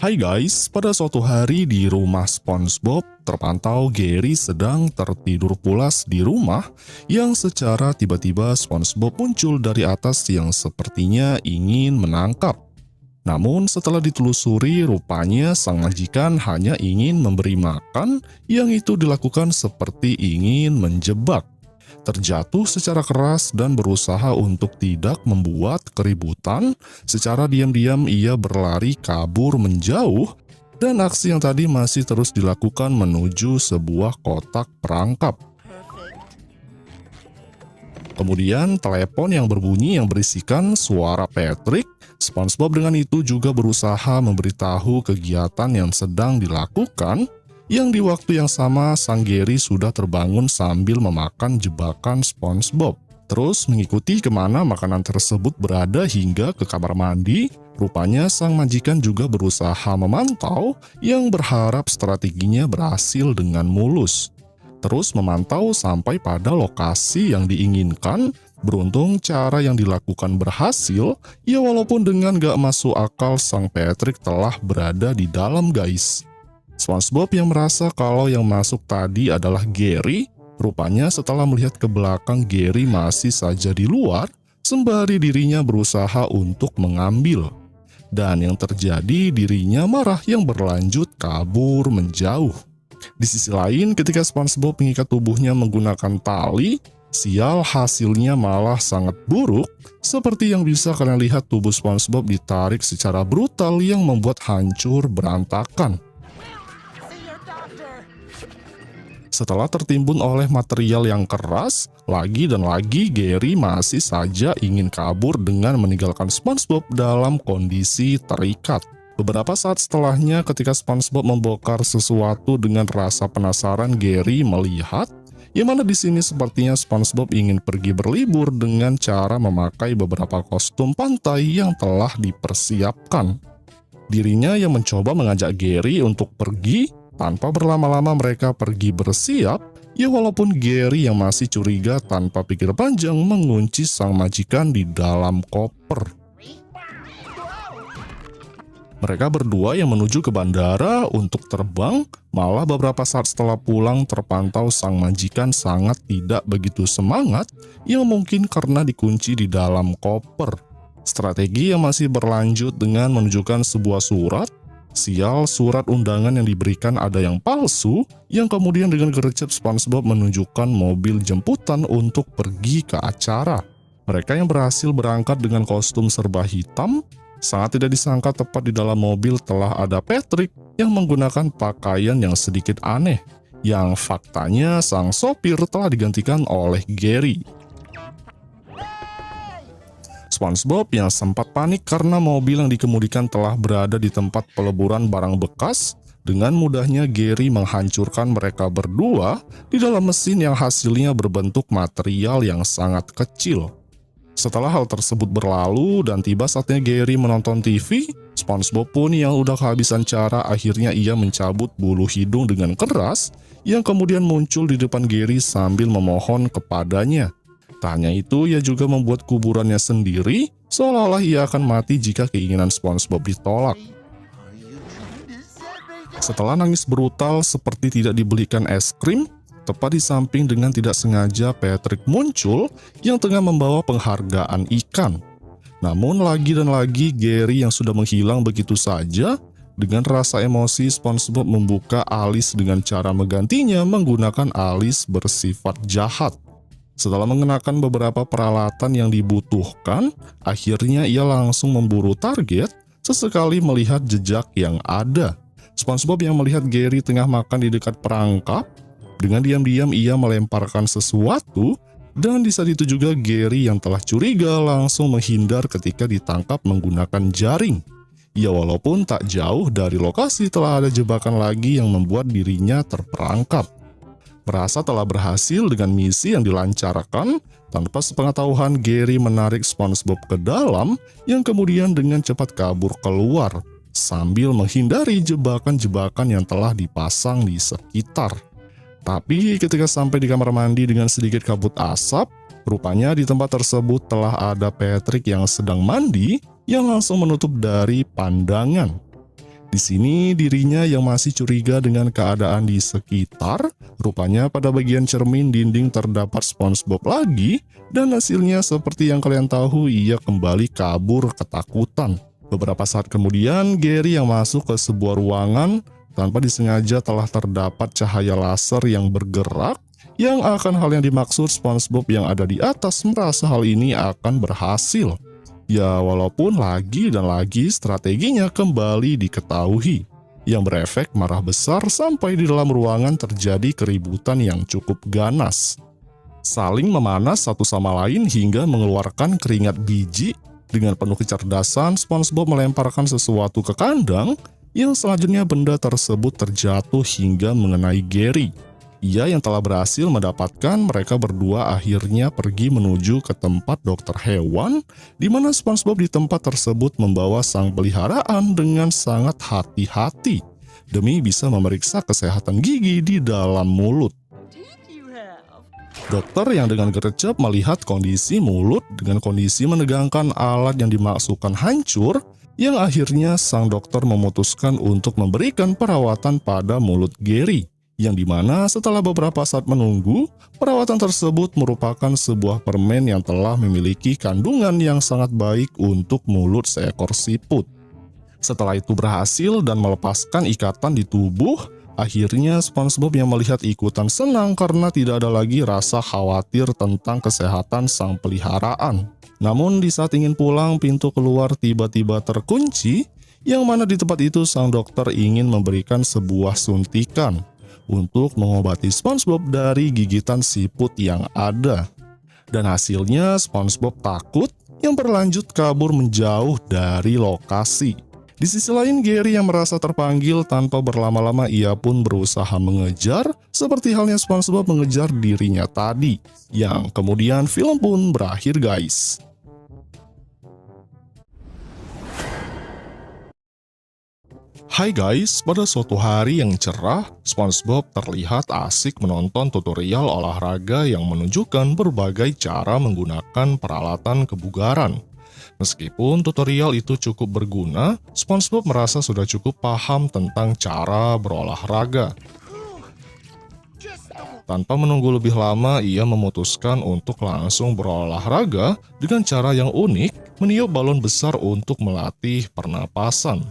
Hai guys, pada suatu hari di rumah SpongeBob terpantau Gary sedang tertidur pulas di rumah yang secara tiba-tiba SpongeBob muncul dari atas yang sepertinya ingin menangkap. Namun setelah ditelusuri rupanya sang majikan hanya ingin memberi makan yang itu dilakukan seperti ingin menjebak. Terjatuh secara keras dan berusaha untuk tidak membuat keributan, secara diam-diam ia berlari kabur menjauh dan aksi yang tadi masih terus dilakukan menuju sebuah kotak perangkap. Kemudian telepon yang berbunyi yang berisikan suara Patrick. SpongeBob dengan itu juga berusaha memberitahu kegiatan yang sedang dilakukan, yang di waktu yang sama sang Gary sudah terbangun sambil memakan jebakan SpongeBob. Terus mengikuti kemana makanan tersebut berada hingga ke kamar mandi. Rupanya sang majikan juga berusaha memantau yang berharap strateginya berhasil dengan mulus. Terus memantau sampai pada lokasi yang diinginkan. Beruntung cara yang dilakukan berhasil, ya walaupun dengan gak masuk akal sang Patrick telah berada di dalam guys. SpongeBob yang merasa kalau yang masuk tadi adalah Gary, rupanya setelah melihat ke belakang Gary masih saja di luar, sembari dirinya berusaha untuk mengambil. Dan yang terjadi dirinya marah yang berlanjut kabur menjauh. Di sisi lain ketika SpongeBob mengikat tubuhnya menggunakan tali, sial hasilnya malah sangat buruk, seperti yang bisa kalian lihat tubuh SpongeBob ditarik secara brutal yang membuat hancur berantakan. Setelah tertimbun oleh material yang keras, lagi dan lagi Gary masih saja ingin kabur dengan meninggalkan SpongeBob dalam kondisi terikat. Beberapa saat setelahnya ketika SpongeBob membongkar sesuatu dengan rasa penasaran, Gary melihat yang mana di sini sepertinya SpongeBob ingin pergi berlibur dengan cara memakai beberapa kostum pantai yang telah dipersiapkan. Dirinya yang mencoba mengajak Gary untuk pergi, tanpa berlama-lama mereka pergi bersiap, ya walaupun Gary yang masih curiga tanpa pikir panjang mengunci sang majikan di dalam koper. Mereka berdua yang menuju ke bandara untuk terbang, malah beberapa saat setelah pulang terpantau sang majikan sangat tidak begitu semangat, yang mungkin karena dikunci di dalam koper. Strategi yang masih berlanjut dengan menunjukkan sebuah surat. Sial, surat undangan yang diberikan ada yang palsu, yang kemudian dengan gercep SpongeBob menunjukkan mobil jemputan untuk pergi ke acara. Mereka yang berhasil berangkat dengan kostum serba hitam, sangat tidak disangka tepat di dalam mobil telah ada Patrick yang menggunakan pakaian yang sedikit aneh, yang faktanya sang sopir telah digantikan oleh Gary. SpongeBob yang sempat panik karena mobil yang dikemudikan telah berada di tempat peleburan barang bekas, dengan mudahnya Gary menghancurkan mereka berdua di dalam mesin yang hasilnya berbentuk material yang sangat kecil. Setelah hal tersebut berlalu dan tiba saatnya Gary menonton TV, SpongeBob pun yang udah kehabisan cara akhirnya ia mencabut bulu hidung dengan keras yang kemudian muncul di depan Gary sambil memohon kepadanya. Tak hanya itu, ia juga membuat kuburannya sendiri seolah-olah ia akan mati jika keinginan SpongeBob ditolak. Setelah nangis brutal seperti tidak dibelikan es krim, tepat di samping dengan tidak sengaja Patrick muncul yang tengah membawa penghargaan ikan. Namun lagi dan lagi Gary yang sudah menghilang begitu saja. Dengan rasa emosi SpongeBob membuka alis dengan cara menggantinya menggunakan alis bersifat jahat. Setelah mengenakan beberapa peralatan yang dibutuhkan, akhirnya ia langsung memburu target sesekali melihat jejak yang ada. SpongeBob yang melihat Gary tengah makan di dekat perangkap, dengan diam-diam ia melemparkan sesuatu, dan di saat itu juga Gary yang telah curiga langsung menghindar ketika ditangkap menggunakan jaring. Ya walaupun tak jauh dari lokasi telah ada jebakan lagi yang membuat dirinya terperangkap. Merasa telah berhasil dengan misi yang dilancarkan, tanpa sepengetahuan Gary menarik SpongeBob ke dalam yang kemudian dengan cepat kabur keluar, sambil menghindari jebakan-jebakan yang telah dipasang di sekitar. Tapi ketika sampai di kamar mandi dengan sedikit kabut asap, rupanya di tempat tersebut telah ada Patrick yang sedang mandi yang langsung menutup dari pandangan. Di sini dirinya yang masih curiga dengan keadaan di sekitar, rupanya pada bagian cermin dinding terdapat SpongeBob lagi, dan hasilnya seperti yang kalian tahu, ia kembali kabur ketakutan. Beberapa saat kemudian, Gary yang masuk ke sebuah ruangan, tanpa disengaja telah terdapat cahaya laser yang bergerak, yang akan hal yang dimaksud SpongeBob yang ada di atas merasa hal ini akan berhasil. Ya, walaupun lagi dan lagi strateginya kembali diketahui, yang berefek marah besar sampai di dalam ruangan terjadi keributan yang cukup ganas. Saling memanas satu sama lain hingga mengeluarkan keringat biji. Dengan penuh kecerdasan, SpongeBob melemparkan sesuatu ke kandang, yang selanjutnya benda tersebut terjatuh hingga mengenai Gary. Ia yang telah berhasil mendapatkan, mereka berdua akhirnya pergi menuju ke tempat dokter hewan, di mana SpongeBob di tempat tersebut membawa sang peliharaan dengan sangat hati-hati, demi bisa memeriksa kesehatan gigi di dalam mulut. Dokter yang dengan gercep melihat kondisi mulut dengan kondisi menegangkan alat yang dimaksudkan hancur, yang akhirnya sang dokter memutuskan untuk memberikan perawatan pada mulut Gary. Yang dimana setelah beberapa saat menunggu, perawatan tersebut merupakan sebuah permen yang telah memiliki kandungan yang sangat baik untuk mulut seekor siput. Setelah itu berhasil dan melepaskan ikatan di tubuh, akhirnya SpongeBob yang melihat ikutan senang karena tidak ada lagi rasa khawatir tentang kesehatan sang peliharaan. Namun di saat ingin pulang, pintu keluar tiba-tiba terkunci, yang mana di tempat itu sang dokter ingin memberikan sebuah suntikan untuk mengobati SpongeBob dari gigitan siput yang ada. Dan hasilnya SpongeBob takut yang berlanjut kabur menjauh dari lokasi. Di sisi lain, Gary yang merasa terpanggil tanpa berlama-lama ia pun berusaha mengejar, seperti halnya SpongeBob mengejar dirinya tadi, yang kemudian film pun berakhir guys. Hai guys, pada suatu hari yang cerah, SpongeBob terlihat asik menonton tutorial olahraga yang menunjukkan berbagai cara menggunakan peralatan kebugaran. Meskipun tutorial itu cukup berguna, SpongeBob merasa sudah cukup paham tentang cara berolahraga. Tanpa menunggu lebih lama, ia memutuskan untuk langsung berolahraga dengan cara yang unik, meniup balon besar untuk melatih pernapasan.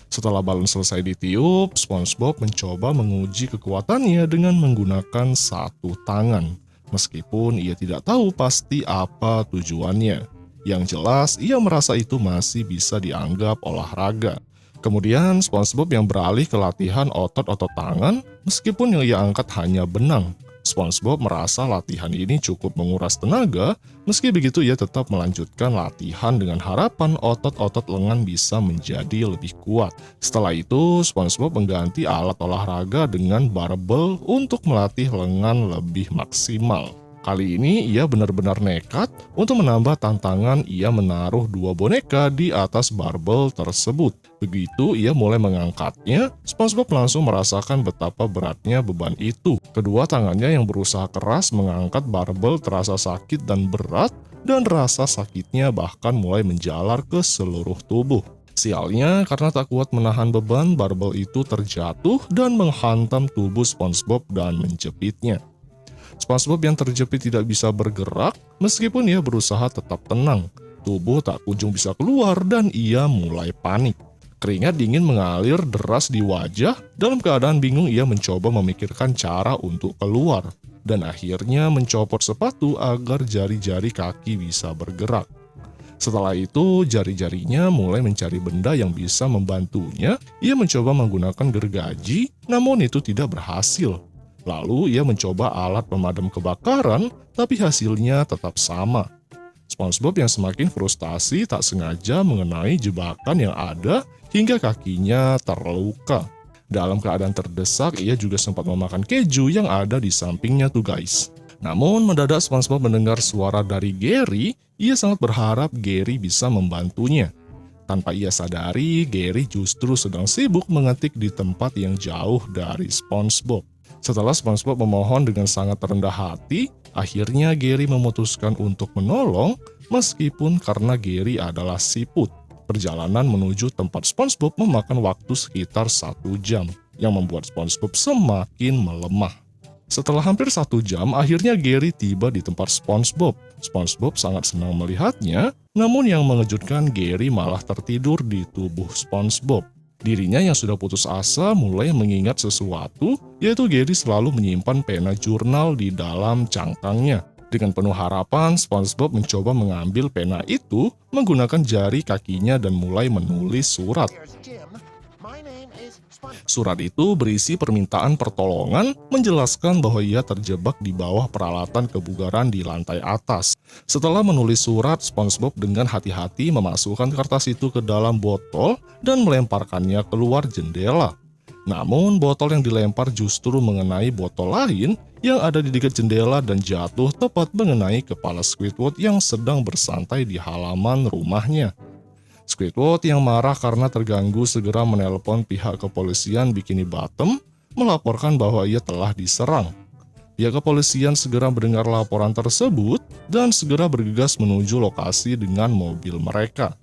Setelah balon selesai ditiup, SpongeBob mencoba menguji kekuatannya dengan menggunakan satu tangan. Meskipun ia tidak tahu pasti apa tujuannya. Yang jelas, ia merasa itu masih bisa dianggap olahraga. Kemudian SpongeBob yang beralih ke latihan otot-otot tangan, meskipun yang ia angkat hanya benang. SpongeBob merasa latihan ini cukup menguras tenaga, meski begitu ia tetap melanjutkan latihan dengan harapan otot-otot lengan bisa menjadi lebih kuat. Setelah itu, SpongeBob mengganti alat olahraga dengan barbel untuk melatih lengan lebih maksimal. Kali ini ia benar-benar nekat untuk menambah tantangan. Ia menaruh 2 boneka di atas barbel tersebut. Begitu ia mulai mengangkatnya, SpongeBob langsung merasakan betapa beratnya beban itu. Kedua tangannya yang berusaha keras mengangkat barbel terasa sakit dan berat, dan rasa sakitnya bahkan mulai menjalar ke seluruh tubuh. Sialnya, karena tak kuat menahan beban, barbel itu terjatuh dan menghantam tubuh SpongeBob dan menjepitnya. SpongeBob yang terjepit tidak bisa bergerak, meskipun ia berusaha tetap tenang. Tubuh tak kunjung bisa keluar dan ia mulai panik. Keringat dingin mengalir deras di wajah, dalam keadaan bingung ia mencoba memikirkan cara untuk keluar. Dan akhirnya mencopot sepatu agar jari-jari kaki bisa bergerak. Setelah itu, jari-jarinya mulai mencari benda yang bisa membantunya. Ia mencoba menggunakan gergaji, namun itu tidak berhasil. Lalu ia mencoba alat pemadam kebakaran, tapi hasilnya tetap sama. SpongeBob yang semakin frustasi tak sengaja mengenai jebakan yang ada hingga kakinya terluka. Dalam keadaan terdesak, ia juga sempat memakan keju yang ada di sampingnya tuh guys. Namun mendadak SpongeBob mendengar suara dari Gary, ia sangat berharap Gary bisa membantunya. Tanpa ia sadari, Gary justru sedang sibuk mengetik di tempat yang jauh dari SpongeBob. Setelah SpongeBob memohon dengan sangat rendah hati, akhirnya Gary memutuskan untuk menolong, meskipun karena Gary adalah siput. Perjalanan menuju tempat SpongeBob memakan waktu sekitar 1 jam, yang membuat SpongeBob semakin melemah. Setelah hampir 1 jam, akhirnya Gary tiba di tempat SpongeBob. SpongeBob sangat senang melihatnya, namun yang mengejutkan Gary malah tertidur di tubuh SpongeBob. Dirinya yang sudah putus asa mulai mengingat sesuatu, yaitu Gary selalu menyimpan pena jurnal di dalam cangkangnya. Dengan penuh harapan, SpongeBob mencoba mengambil pena itu menggunakan jari kakinya dan mulai menulis surat. Surat itu berisi permintaan pertolongan, menjelaskan bahwa ia terjebak di bawah peralatan kebugaran di lantai atas. Setelah menulis surat, SpongeBob dengan hati-hati memasukkan kertas itu ke dalam botol dan melemparkannya keluar jendela. Namun, botol yang dilempar justru mengenai botol lain yang ada di dekat jendela dan jatuh tepat mengenai kepala Squidward yang sedang bersantai di halaman rumahnya. Squidward yang marah karena terganggu segera menelpon pihak kepolisian Bikini Bottom melaporkan bahwa ia telah diserang. Pihak kepolisian segera mendengar laporan tersebut dan segera bergegas menuju lokasi dengan mobil mereka.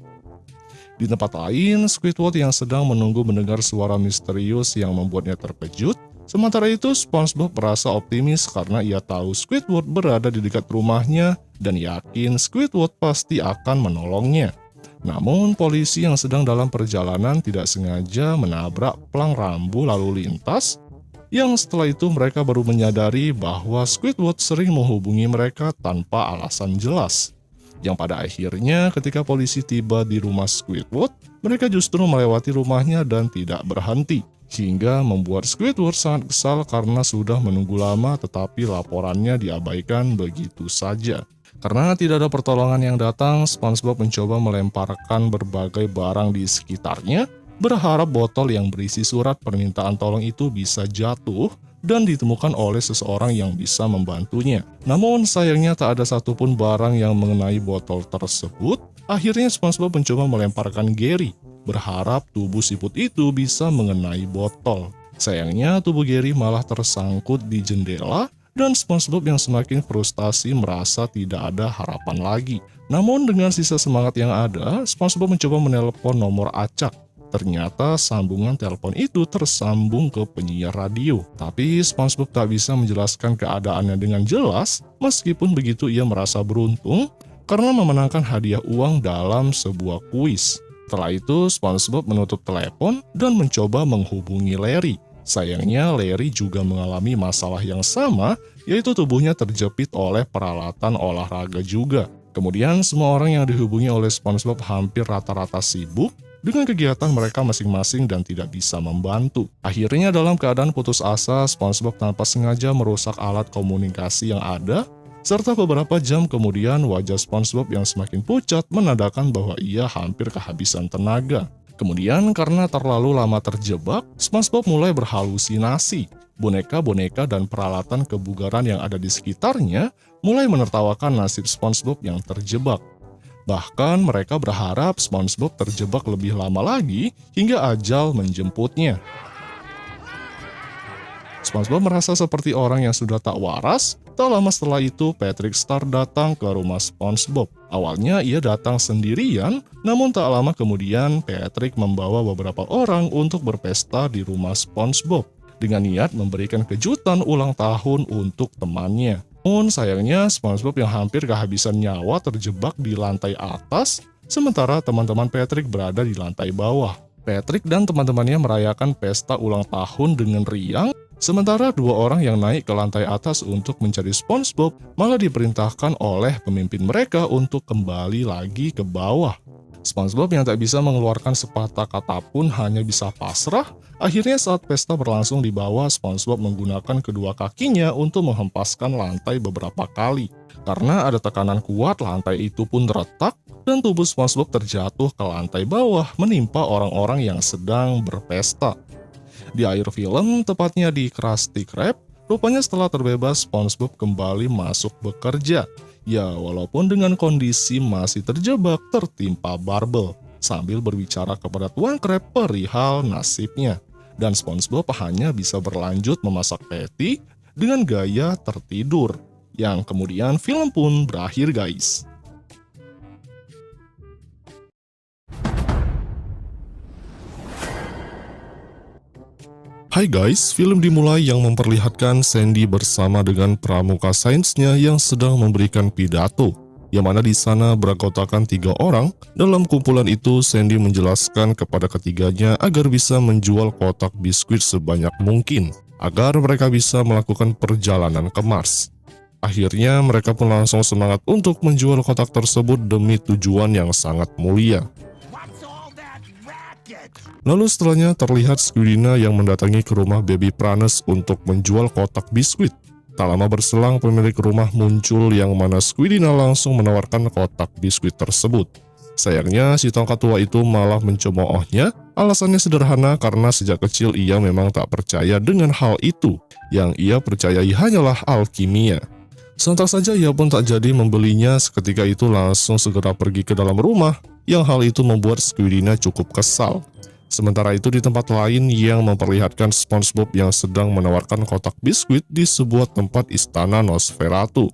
Di tempat lain, Squidward yang sedang menunggu mendengar suara misterius yang membuatnya terkejut. Sementara itu, SpongeBob merasa optimis karena ia tahu Squidward berada di dekat rumahnya dan yakin Squidward pasti akan menolongnya. Namun, polisi yang sedang dalam perjalanan tidak sengaja menabrak plang rambu lalu lintas, yang setelah itu mereka baru menyadari bahwa Squidward sering menghubungi mereka tanpa alasan jelas. Yang pada akhirnya ketika polisi tiba di rumah Squidward, mereka justru melewati rumahnya dan tidak berhenti. Hingga membuat Squidward sangat kesal karena sudah menunggu lama tetapi laporannya diabaikan begitu saja. Karena tidak ada pertolongan yang datang, SpongeBob mencoba melemparkan berbagai barang di sekitarnya, berharap botol yang berisi surat permintaan tolong itu bisa jatuh dan ditemukan oleh seseorang yang bisa membantunya. Namun sayangnya tak ada satupun barang yang mengenai botol tersebut. Akhirnya SpongeBob mencoba melemparkan Gary, berharap tubuh siput itu bisa mengenai botol. Sayangnya tubuh Gary malah tersangkut di jendela dan SpongeBob yang semakin frustasi merasa tidak ada harapan lagi. Namun dengan sisa semangat yang ada, SpongeBob mencoba menelpon nomor acak. Ternyata sambungan telepon itu tersambung ke penyiar radio. Tapi SpongeBob tak bisa menjelaskan keadaannya dengan jelas, meskipun begitu ia merasa beruntung karena memenangkan hadiah uang dalam sebuah kuis. Setelah itu SpongeBob menutup telepon dan mencoba menghubungi Larry. Sayangnya Larry juga mengalami masalah yang sama, yaitu tubuhnya terjepit oleh peralatan olahraga juga. Kemudian semua orang yang dihubungi oleh SpongeBob hampir rata-rata sibuk dengan kegiatan mereka masing-masing dan tidak bisa membantu. Akhirnya dalam keadaan putus asa, SpongeBob tanpa sengaja merusak alat komunikasi yang ada, serta beberapa jam kemudian wajah SpongeBob yang semakin pucat menandakan bahwa ia hampir kehabisan tenaga. Kemudian karena terlalu lama terjebak, SpongeBob mulai berhalusinasi. Boneka-boneka dan peralatan kebugaran yang ada di sekitarnya mulai menertawakan nasib SpongeBob yang terjebak. Bahkan mereka berharap SpongeBob terjebak lebih lama lagi hingga ajal menjemputnya. SpongeBob merasa seperti orang yang sudah tak waras. Tak lama setelah itu, Patrick Star datang ke rumah SpongeBob. Awalnya ia datang sendirian, namun tak lama kemudian Patrick membawa beberapa orang untuk berpesta di rumah SpongeBob dengan niat memberikan kejutan ulang tahun untuk temannya. Namun sayangnya SpongeBob yang hampir kehabisan nyawa terjebak di lantai atas, sementara teman-teman Patrick berada di lantai bawah. Patrick dan teman-temannya merayakan pesta ulang tahun dengan riang, sementara dua orang yang naik ke lantai atas untuk mencari SpongeBob malah diperintahkan oleh pemimpin mereka untuk kembali lagi ke bawah. SpongeBob yang tak bisa mengeluarkan sepatah kata pun hanya bisa pasrah. Akhirnya saat pesta berlangsung di bawah, SpongeBob menggunakan kedua kakinya untuk menghempaskan lantai beberapa kali. Karena ada tekanan kuat, lantai itu pun retak dan tubuh SpongeBob terjatuh ke lantai bawah menimpa orang-orang yang sedang berpesta. Di akhir film, tepatnya di Krusty Krab, rupanya setelah terbebas SpongeBob kembali masuk bekerja. Ya, walaupun dengan kondisi masih terjebak tertimpa barbel, sambil berbicara kepada Tuan Krab perihal nasibnya. Dan SpongeBob hanya bisa berlanjut memasak patty dengan gaya tertidur. Yang kemudian film pun berakhir guys. Hai guys, film dimulai yang memperlihatkan Sandy bersama dengan pramuka sainsnya yang sedang memberikan pidato, yang mana di sana beranggotakan 3 orang. Dalam kumpulan itu, Sandy menjelaskan kepada ketiganya agar bisa menjual kotak biskuit sebanyak mungkin, agar mereka bisa melakukan perjalanan ke Mars. Akhirnya mereka pun langsung semangat untuk menjual kotak tersebut demi tujuan yang sangat mulia. Lalu setelahnya terlihat Squidina yang mendatangi ke rumah Baby Pranes untuk menjual kotak biskuit. Tak lama berselang pemilik rumah muncul yang mana Squidina langsung menawarkan kotak biskuit tersebut. Sayangnya si tongkat tua itu malah mencemoohnya. Alasannya sederhana karena sejak kecil ia memang tak percaya dengan hal itu. Yang ia percayai hanyalah alkimia. Sontak saja ia pun tak jadi membelinya, seketika itu langsung segera pergi ke dalam rumah. Yang hal itu membuat Squidina cukup kesal. Sementara itu di tempat lain yang memperlihatkan SpongeBob yang sedang menawarkan kotak biskuit di sebuah tempat istana Nosferatu.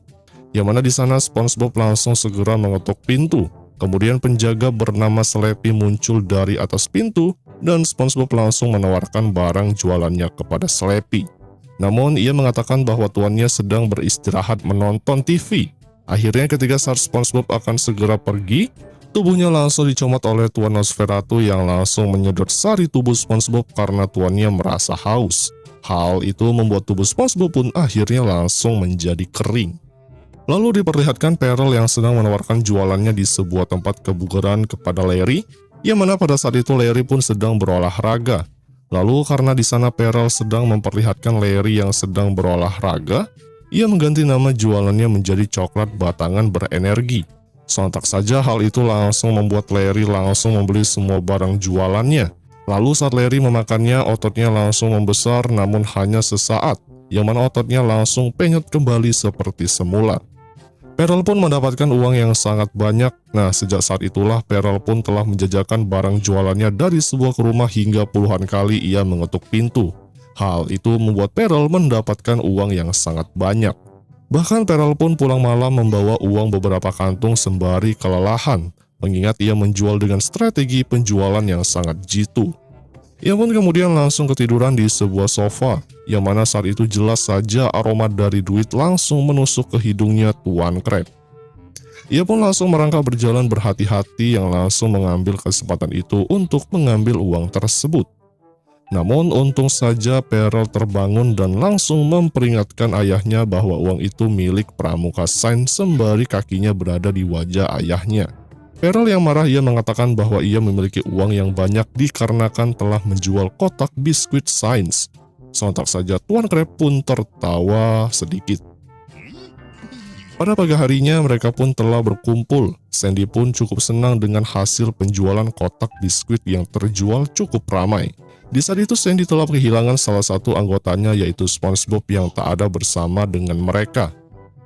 Yang mana di sana SpongeBob langsung segera mengetuk pintu. Kemudian penjaga bernama Slappy muncul dari atas pintu dan SpongeBob langsung menawarkan barang jualannya kepada Slappy. Namun ia mengatakan bahwa tuannya sedang beristirahat menonton TV. Akhirnya ketika saat SpongeBob akan segera pergi, tubuhnya langsung dicomot oleh Tuan Nosferatu yang langsung menyedot sari tubuh SpongeBob karena tuannya merasa haus. Hal itu membuat tubuh SpongeBob pun akhirnya langsung menjadi kering. Lalu diperlihatkan Peril yang sedang menawarkan jualannya di sebuah tempat kebugaran kepada Larry, yang mana pada saat itu Larry pun sedang berolahraga. Lalu karena di sana Peril sedang memperlihatkan Larry yang sedang berolahraga, ia mengganti nama jualannya menjadi coklat batangan berenergi. Sontak saja hal itu langsung membuat Larry langsung membeli semua barang jualannya. Lalu saat Larry memakannya, ototnya langsung membesar namun hanya sesaat, yang mana ototnya langsung penyet kembali seperti semula. Peril pun mendapatkan uang yang sangat banyak. Nah, sejak saat itulah Peril pun telah menjajakan barang jualannya dari sebuah rumah hingga puluhan kali ia mengetuk pintu. Hal itu membuat Peril mendapatkan uang yang sangat banyak. Bahkan Peril pun pulang malam membawa uang beberapa kantung sembari kelelahan, mengingat ia menjual dengan strategi penjualan yang sangat jitu. Ia pun kemudian langsung ketiduran di sebuah sofa, yang mana saat itu jelas saja aroma dari duit langsung menusuk ke hidungnya Tuan Crab. Ia pun langsung merangkak berjalan berhati-hati yang langsung mengambil kesempatan itu untuk mengambil uang tersebut. Namun untung saja Peril terbangun dan langsung memperingatkan ayahnya bahwa uang itu milik pramuka sains sembari kakinya berada di wajah ayahnya. Peril yang marah ia mengatakan bahwa ia memiliki uang yang banyak dikarenakan telah menjual kotak biskuit sains. Sontak saja Tuan Crab pun tertawa sedikit. Pada pagi harinya mereka pun telah berkumpul. Sandy pun cukup senang dengan hasil penjualan kotak biskuit yang terjual cukup ramai. Di saat itu Sandy telah kehilangan salah satu anggotanya yaitu SpongeBob yang tak ada bersama dengan mereka.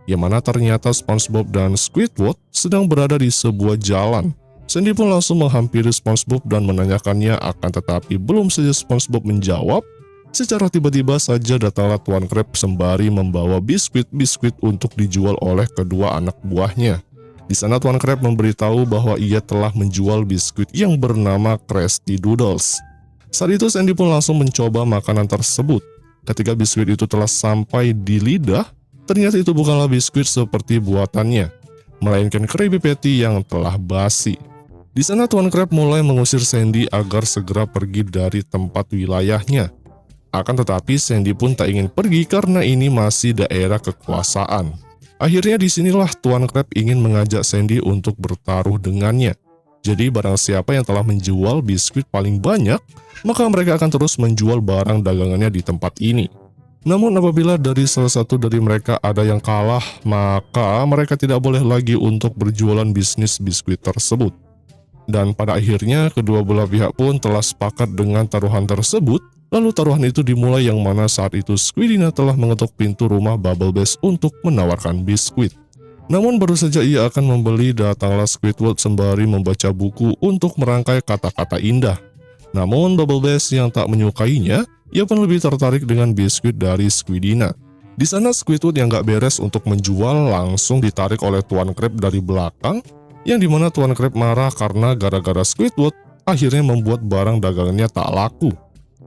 Yang mana ternyata SpongeBob dan Squidward sedang berada di sebuah jalan. Sandy pun langsung menghampiri SpongeBob dan menanyakannya, akan tetapi belum saja SpongeBob menjawab, secara tiba-tiba saja datanglah Tuan Crab sembari membawa biskuit-biskuit untuk dijual oleh kedua anak buahnya. Di sana Tuan Crab memberitahu bahwa ia telah menjual biskuit yang bernama Krusty Doodles. Saat itu Sandy pun langsung mencoba makanan tersebut. Ketika biskuit itu telah sampai di lidah, ternyata itu bukanlah biskuit seperti buatannya, melainkan Krabby Patty yang telah basi. Di sana Tuan Crab mulai mengusir Sandy agar segera pergi dari tempat wilayahnya. Akan tetapi Sandy pun tak ingin pergi karena ini masih daerah kekuasaan. Akhirnya disinilah Tuan Crab ingin mengajak Sandy untuk bertaruh dengannya. Jadi barang siapa yang telah menjual biskuit paling banyak, maka mereka akan terus menjual barang dagangannya di tempat ini. Namun apabila dari salah satu dari mereka ada yang kalah, maka mereka tidak boleh lagi untuk berjualan bisnis biskuit tersebut. Dan pada akhirnya kedua belah pihak pun telah sepakat dengan taruhan tersebut. Lalu taruhan itu dimulai yang mana saat itu Squidina telah mengetuk pintu rumah Bubble Bass untuk menawarkan biskuit. Namun baru saja ia akan membeli, datanglah Squidward sembari membaca buku untuk merangkai kata-kata indah. Namun Bubble Bass yang tak menyukainya, ia pun lebih tertarik dengan biskuit dari Squidina. Di sana Squidward yang gak beres untuk menjual langsung ditarik oleh Tuan Crab dari belakang, yang dimana Tuan Crab marah karena gara-gara Squidward akhirnya membuat barang dagangannya tak laku.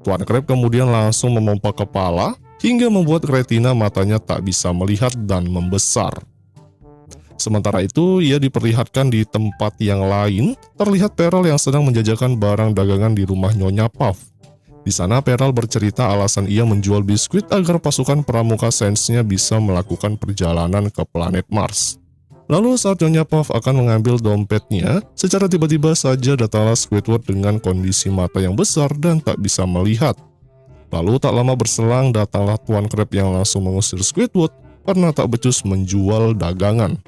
Tuan Crab kemudian langsung memompa kepala hingga membuat retina matanya tak bisa melihat dan membesar. Sementara itu, ia diperlihatkan di tempat yang lain, terlihat Pearl yang sedang menjajakan barang dagangan di rumah Nyonya Puff. Di sana Pearl bercerita alasan ia menjual biskuit agar pasukan pramuka Sains-nya bisa melakukan perjalanan ke planet Mars. Lalu saat Nyonya Puff akan mengambil dompetnya, secara tiba-tiba saja datanglah Squidward dengan kondisi mata yang besar dan tak bisa melihat. Lalu tak lama berselang datanglah Tuan Crab yang langsung mengusir Squidward karena tak becus menjual dagangan.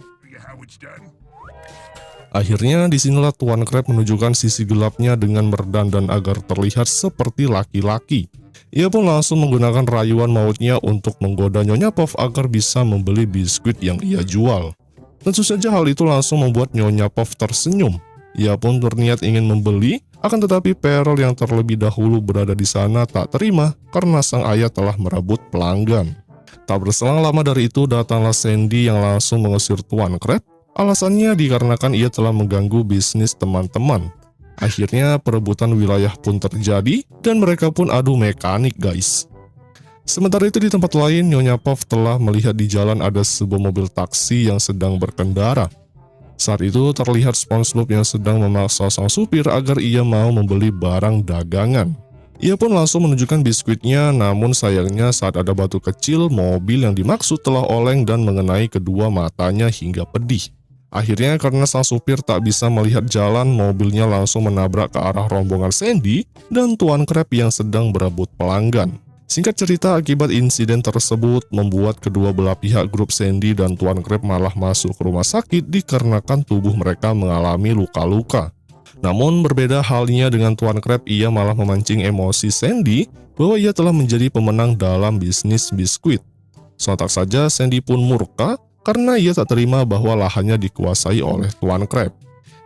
Akhirnya disinilah Tuan Crab menunjukkan sisi gelapnya dengan berdandan agar terlihat seperti laki-laki. Ia pun langsung menggunakan rayuan mautnya untuk menggoda Nyonya Puff agar bisa membeli biskuit yang ia jual. Tentu saja hal itu langsung membuat Nyonya Puff tersenyum. Ia pun berniat ingin membeli, akan tetapi Pearl yang terlebih dahulu berada di sana tak terima karena sang ayah telah merebut pelanggan. Tak berselang lama dari itu datanglah Sandy yang langsung mengusir Tuan Crab. Alasannya dikarenakan ia telah mengganggu bisnis teman-teman. Akhirnya perebutan wilayah pun terjadi dan mereka pun adu mekanik guys. Sementara itu di tempat lain, Nyonya Puff telah melihat di jalan ada sebuah mobil taksi yang sedang berkendara. Saat itu terlihat SpongeBob yang sedang memaksa sang supir agar ia mau membeli barang dagangan. Ia pun langsung menunjukkan biskuitnya, namun sayangnya saat ada batu kecil, mobil yang dimaksud telah oleng dan mengenai kedua matanya hingga pedih. Akhirnya karena sang supir tak bisa melihat jalan, mobilnya langsung menabrak ke arah rombongan Sandy dan Tuan Crab yang sedang berebut pelanggan. Singkat cerita, akibat insiden tersebut membuat kedua belah pihak grup Sandy dan Tuan Crab malah masuk ke rumah sakit dikarenakan tubuh mereka mengalami luka-luka. Namun berbeda halnya dengan Tuan Crab, ia malah memancing emosi Sandy bahwa ia telah menjadi pemenang dalam bisnis biskuit. Sontak saja Sandy pun murka karena ia tak terima bahwa lahannya dikuasai oleh Tuan Crab.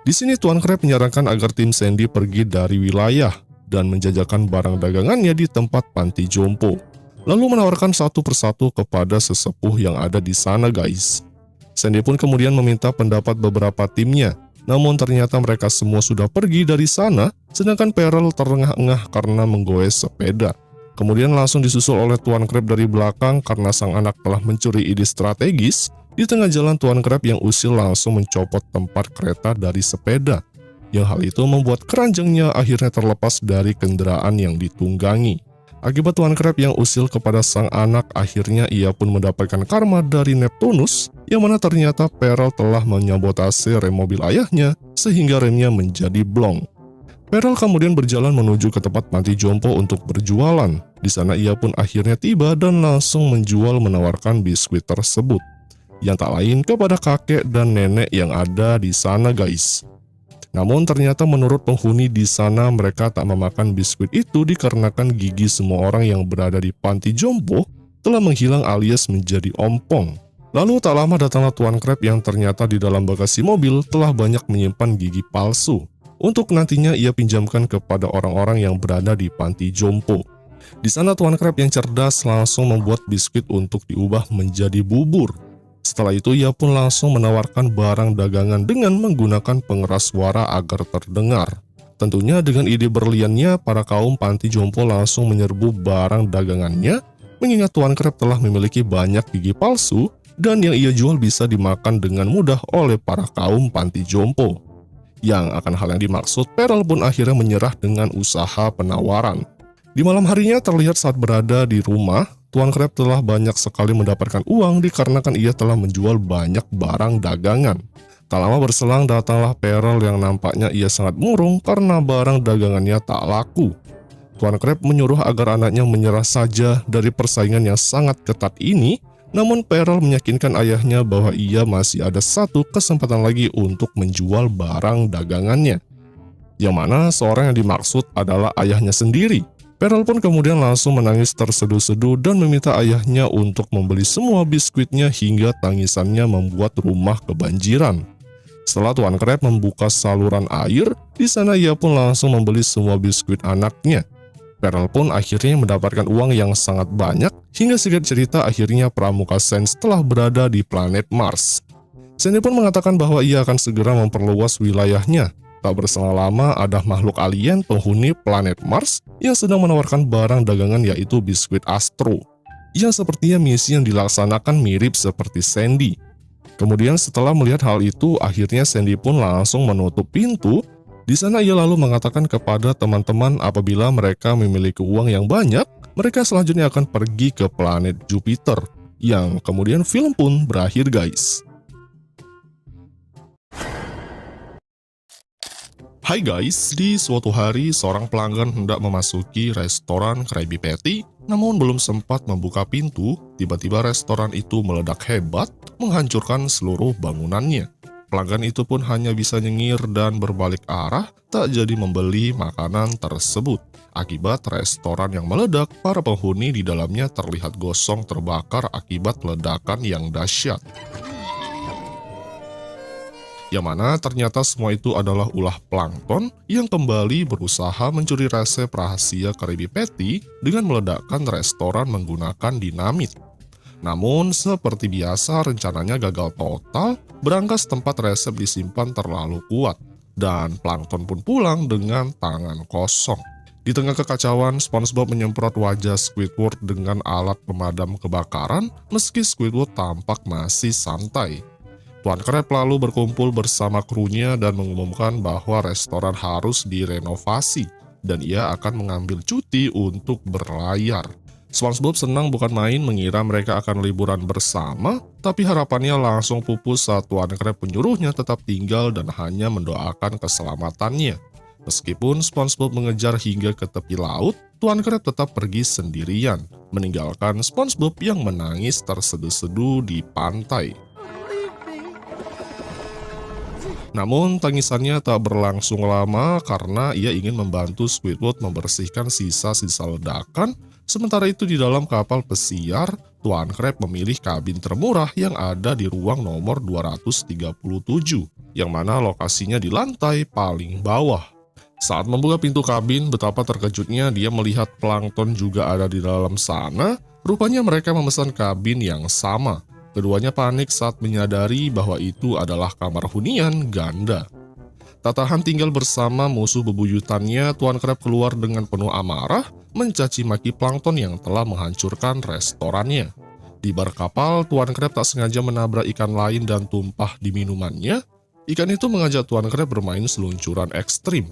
Di sini Tuan Crab menyarankan agar tim Sandy pergi dari wilayah dan menjajakan barang dagangannya di tempat panti jompo. Lalu menawarkan satu persatu kepada sesepuh yang ada di sana guys. Sandy pun kemudian meminta pendapat beberapa timnya. Namun ternyata mereka semua sudah pergi dari sana, sedangkan Pearl terengah-engah karena menggoes sepeda. Kemudian langsung disusul oleh Tuan Crab dari belakang karena sang anak telah mencuri ide strategis. Di tengah jalan Tuan Crab yang usil langsung mencopot tempat kereta dari sepeda. Yang hal itu membuat keranjangnya akhirnya terlepas dari kendaraan yang ditunggangi. Akibat Tuan Crab yang usil kepada sang anak, akhirnya ia pun mendapatkan karma dari Neptunus, yang mana ternyata Pearl telah menyabotase rem mobil ayahnya sehingga remnya menjadi blong. Pearl kemudian berjalan menuju ke tempat panti jompo untuk berjualan. Di sana ia pun akhirnya tiba dan langsung menjual menawarkan biskuit tersebut. Yang tak lain kepada kakek dan nenek yang ada di sana guys. Namun ternyata menurut penghuni di sana mereka tak memakan biskuit itu dikarenakan gigi semua orang yang berada di panti jompo telah menghilang alias menjadi ompong. Lalu tak lama datanglah Tuan Crab yang ternyata di dalam bagasi mobil telah banyak menyimpan gigi palsu. Untuk nantinya ia pinjamkan kepada orang-orang yang berada di panti jompo. Di sana Tuan Crab yang cerdas langsung membuat biskuit untuk diubah menjadi bubur. Setelah itu ia pun langsung menawarkan barang dagangan dengan menggunakan pengeras suara agar terdengar. Tentunya dengan ide berliannya, para kaum panti jompo langsung menyerbu barang dagangannya, mengingat Tuan Crab telah memiliki banyak gigi palsu dan yang ia jual bisa dimakan dengan mudah oleh para kaum panti jompo. Yang akan hal yang dimaksud, Pearl pun akhirnya menyerah dengan usaha penawaran. Di malam harinya terlihat saat berada di rumah, Tuan Crab telah banyak sekali mendapatkan uang dikarenakan ia telah menjual banyak barang dagangan. Tak lama berselang datanglah Pearl yang nampaknya ia sangat murung karena barang dagangannya tak laku. Tuan Crab menyuruh agar anaknya menyerah saja dari persaingan yang sangat ketat ini, namun Pearl meyakinkan ayahnya bahwa ia masih ada satu kesempatan lagi untuk menjual barang dagangannya. Yang mana seorang yang dimaksud adalah ayahnya sendiri. Pearl pun kemudian langsung menangis terseduh-seduh dan meminta ayahnya untuk membeli semua biskuitnya hingga tangisannya membuat rumah kebanjiran. Setelah Tuan Crab membuka saluran air, di sana ia pun langsung membeli semua biskuit anaknya. Pearl pun akhirnya mendapatkan uang yang sangat banyak, hingga singkat cerita akhirnya Pramuka Sains telah berada di planet Mars. Sandy pun mengatakan bahwa ia akan segera memperluas wilayahnya. Tak berselang lama ada makhluk alien penghuni planet Mars yang sedang menawarkan barang dagangan yaitu biskuit Astro. Yang sepertinya misi yang dilaksanakan mirip seperti Sandy. Kemudian setelah melihat hal itu, akhirnya Sandy pun langsung menutup pintu. Di sana ia lalu mengatakan kepada teman-teman apabila mereka memiliki uang yang banyak, mereka selanjutnya akan pergi ke planet Jupiter. Yang kemudian film pun berakhir guys. Hai guys, di suatu hari seorang pelanggan hendak memasuki restoran Krabby Patty, namun belum sempat membuka pintu, tiba-tiba restoran itu meledak hebat, menghancurkan seluruh bangunannya. Pelanggan itu pun hanya bisa nyengir dan berbalik arah, tak jadi membeli makanan tersebut. Akibat restoran yang meledak, para penghuni di dalamnya terlihat gosong terbakar akibat ledakan yang dahsyat. Yang mana ternyata semua itu adalah ulah plankton yang kembali berusaha mencuri resep rahasia Krabby Patty dengan meledakkan restoran menggunakan dinamit. Namun seperti biasa rencananya gagal total, berangkas tempat resep disimpan terlalu kuat, dan plankton pun pulang dengan tangan kosong. Di tengah kekacauan, SpongeBob menyemprot wajah Squidward dengan alat pemadam kebakaran, meski Squidward tampak masih santai. Tuan Krab lalu berkumpul bersama krunya dan mengumumkan bahwa restoran harus direnovasi dan ia akan mengambil cuti untuk berlayar. SpongeBob senang bukan main mengira mereka akan liburan bersama, tapi harapannya langsung pupus saat Tuan Krab menyuruhnya tetap tinggal dan hanya mendoakan keselamatannya. Meskipun SpongeBob mengejar hingga ke tepi laut, Tuan Krab tetap pergi sendirian, meninggalkan SpongeBob yang menangis terseduh-seduh di pantai. Namun tangisannya tak berlangsung lama karena ia ingin membantu Squidward membersihkan sisa-sisa ledakan. Sementara itu di dalam kapal pesiar, Tuan Krab memilih kabin termurah yang ada di ruang nomor 237, yang mana lokasinya di lantai paling bawah. Saat membuka pintu kabin, betapa terkejutnya dia melihat plankton juga ada di dalam sana. Rupanya mereka memesan kabin yang sama. Keduanya panik saat menyadari bahwa itu adalah kamar hunian ganda. Tak tahan tinggal bersama musuh bebuyutannya, Tuan Krab keluar dengan penuh amarah, mencaci maki plankton yang telah menghancurkan restorannya. Di bar kapal, Tuan Krab tak sengaja menabrak ikan lain dan tumpah di minumannya. Ikan itu mengajak Tuan Krab bermain seluncuran ekstrim.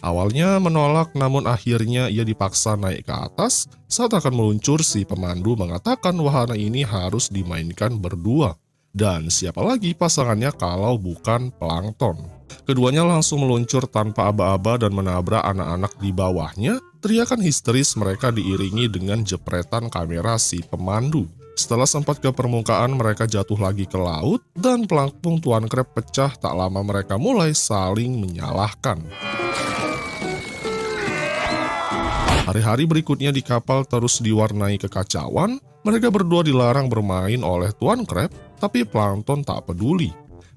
Awalnya menolak, namun akhirnya ia dipaksa naik ke atas. Saat akan meluncur, si pemandu mengatakan wahana ini harus dimainkan berdua. Dan siapa lagi pasangannya kalau bukan plankton. Keduanya langsung meluncur tanpa aba-aba dan menabrak anak-anak di bawahnya. Teriakan histeris mereka diiringi dengan jepretan kamera si pemandu. Setelah sempat ke permukaan, mereka jatuh lagi ke laut, dan pelampung Tuan Krab pecah. Tak lama mereka mulai saling menyalahkan. Hari-hari berikutnya di kapal terus diwarnai kekacauan. Mereka berdua dilarang bermain oleh Tuan Krab, tapi plankton tak peduli.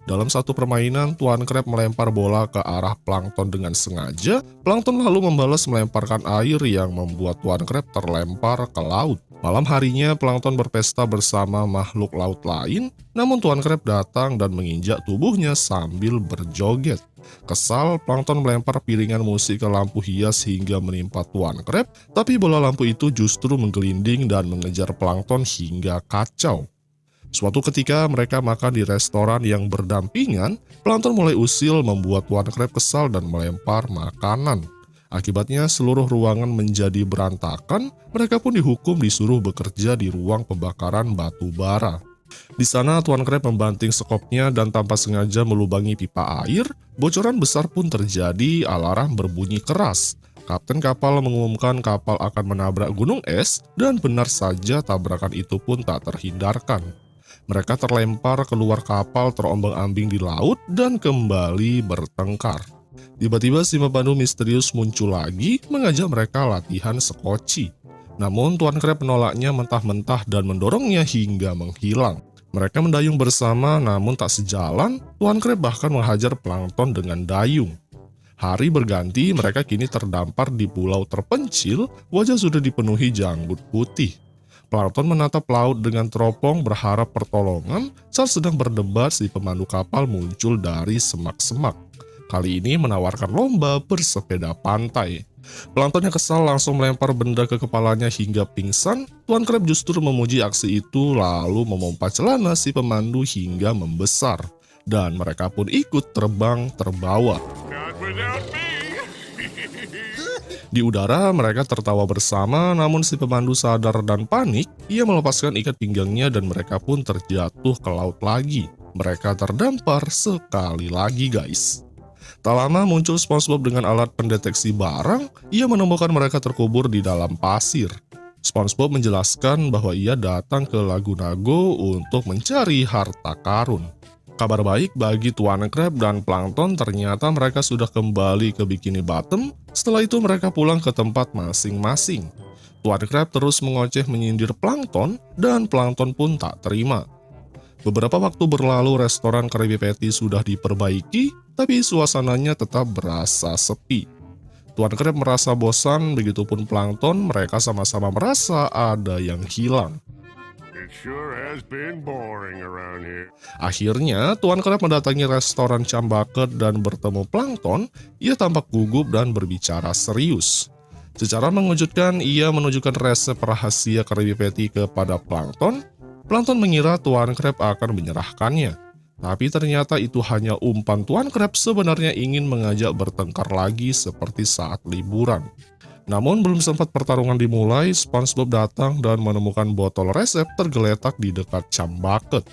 Dalam satu permainan, Tuan Krab melempar bola ke arah plankton dengan sengaja. Plankton lalu membalas melemparkan air yang membuat Tuan Krab terlempar ke laut. Malam harinya, plankton berpesta bersama makhluk laut lain, namun Tuan Krab datang dan menginjak tubuhnya sambil berjoget. Kesal, plankton melempar piringan musik ke lampu hias hingga menimpa Tuan Krab, tapi bola lampu itu justru menggelinding dan mengejar plankton hingga kacau. Suatu ketika mereka makan di restoran yang berdampingan, plankton mulai usil membuat Tuan Krab kesal dan melempar makanan. Akibatnya seluruh ruangan menjadi berantakan, mereka pun dihukum disuruh bekerja di ruang pembakaran batu bara. Di sana Tuan Krab membanting sekopnya dan tanpa sengaja melubangi pipa air. Bocoran besar pun terjadi, alarm berbunyi keras. Kapten kapal mengumumkan kapal akan menabrak gunung es, dan benar saja tabrakan itu pun tak terhindarkan. Mereka terlempar keluar kapal terombang-ambing di laut dan kembali bertengkar. Tiba-tiba si pemandu misterius muncul lagi mengajak mereka latihan sekoci. Namun Tuan Krab menolaknya mentah-mentah dan mendorongnya hingga menghilang. Mereka mendayung bersama namun tak sejalan, Tuan Krab bahkan menghajar plankton dengan dayung. Hari berganti, mereka kini terdampar di pulau terpencil, wajah sudah dipenuhi janggut putih. Plankton menatap laut dengan teropong berharap pertolongan. Saat sedang berdebat, si pemandu kapal muncul dari semak-semak. kali ini menawarkan lomba bersepeda pantai. Plankton yang kesal langsung melempar benda ke kepalanya hingga pingsan. Tuan Crab justru memuji aksi itu lalu memompa celana si pemandu hingga membesar. Dan mereka pun ikut terbang terbawa. Di udara, mereka tertawa bersama, namun si pemandu sadar dan panik. Ia melepaskan ikat pinggangnya dan mereka pun terjatuh ke laut lagi. Mereka terdampar sekali lagi, guys. Tak lama muncul SpongeBob dengan alat pendeteksi barang. Ia menemukan mereka terkubur di dalam pasir. SpongeBob menjelaskan bahwa ia datang ke Lagunago untuk mencari harta karun. Kabar baik bagi Tuan Crab dan Plankton, ternyata mereka sudah kembali ke Bikini Bottom. Setelah itu mereka pulang ke tempat masing-masing. Tuan Crab terus mengoceh menyindir Plankton dan Plankton pun tak terima. Beberapa waktu berlalu restoran Krabby Patty sudah diperbaiki, tapi suasananya tetap berasa sepi. Tuan Crab merasa bosan, begitupun Plankton, mereka sama-sama merasa ada yang hilang. Akhirnya, Tuan Crab mendatangi restoran Cambucket dan bertemu Plankton. Ia tampak gugup dan berbicara serius. Secara mengejutkan, ia menunjukkan resep rahasia Krabby Patty kepada Plankton. Plankton mengira Tuan Crab akan menyerahkannya. Tapi ternyata itu hanya umpan. Tuan Crab sebenarnya ingin mengajak bertengkar lagi seperti saat liburan. Namun belum sempat pertarungan dimulai, SpongeBob datang dan menemukan botol resep tergeletak di dekat Cambucket.